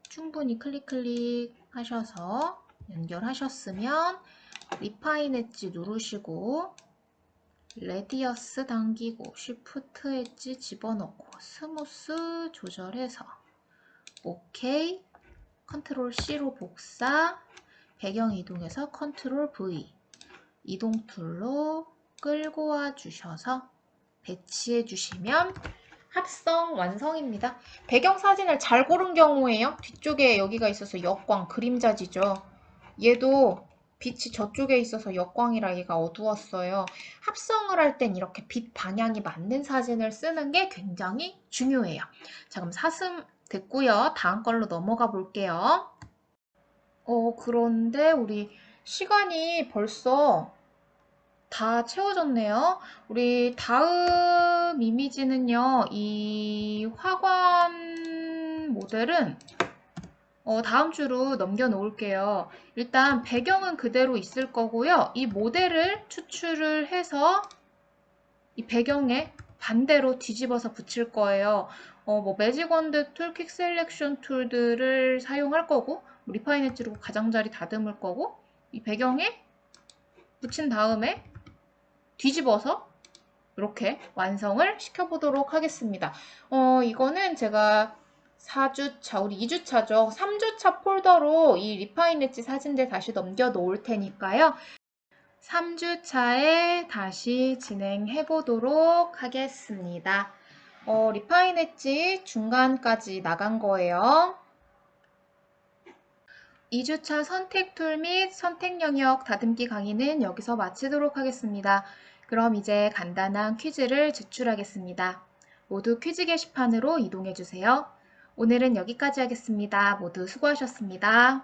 충분히 클릭 하셔서 연결하셨으면 리파인 엣지 누르시고 레디어스 당기고 쉬프트 엣지 집어넣고 스무스 조절해서 오케이. 컨트롤 C로 복사, 배경 이동해서 컨트롤 V, 이동 툴로 끌고 와 주셔서 배치해 주시면 합성 완성입니다. 배경 사진을 잘 고른 경우에요. 뒤쪽에 여기가 있어서 역광, 그림자지죠. 얘도 빛이 저쪽에 있어서 역광이라 얘가 어두웠어요. 합성을 할 땐 이렇게 빛 방향이 맞는 사진을 쓰는 게 굉장히 중요해요. 자, 그럼 사슴 됐고요. 다음 걸로 넘어가 볼게요. 그런데 우리 시간이 벌써 다 채워졌네요. 우리 다음 이미지는요. 이 화관 모델은 다음 주로 넘겨 놓을게요. 일단 배경은 그대로 있을 거고요. 이 모델을 추출을 해서 이 배경에 반대로 뒤집어서 붙일 거예요. 뭐 매직 원드 툴, 퀵 셀렉션 툴들을 사용할 거고 리파인 엣지로 가장자리 다듬을 거고 이 배경에 붙인 다음에 뒤집어서 이렇게 완성을 시켜보도록 하겠습니다. 이거는 제가 4주차, 우리 2주차죠. 3주차 폴더로 이 리파인 엣지 사진들 다시 넘겨 놓을 테니까요. 3주차에 다시 진행해 보도록 하겠습니다. 리파인 엣지 중간까지 나간 거예요. 2주차 선택 툴 및 선택 영역 다듬기 강의는 여기서 마치도록 하겠습니다. 그럼 이제 간단한 퀴즈를 제출하겠습니다. 모두 퀴즈 게시판으로 이동해 주세요. 오늘은 여기까지 하겠습니다. 모두 수고하셨습니다.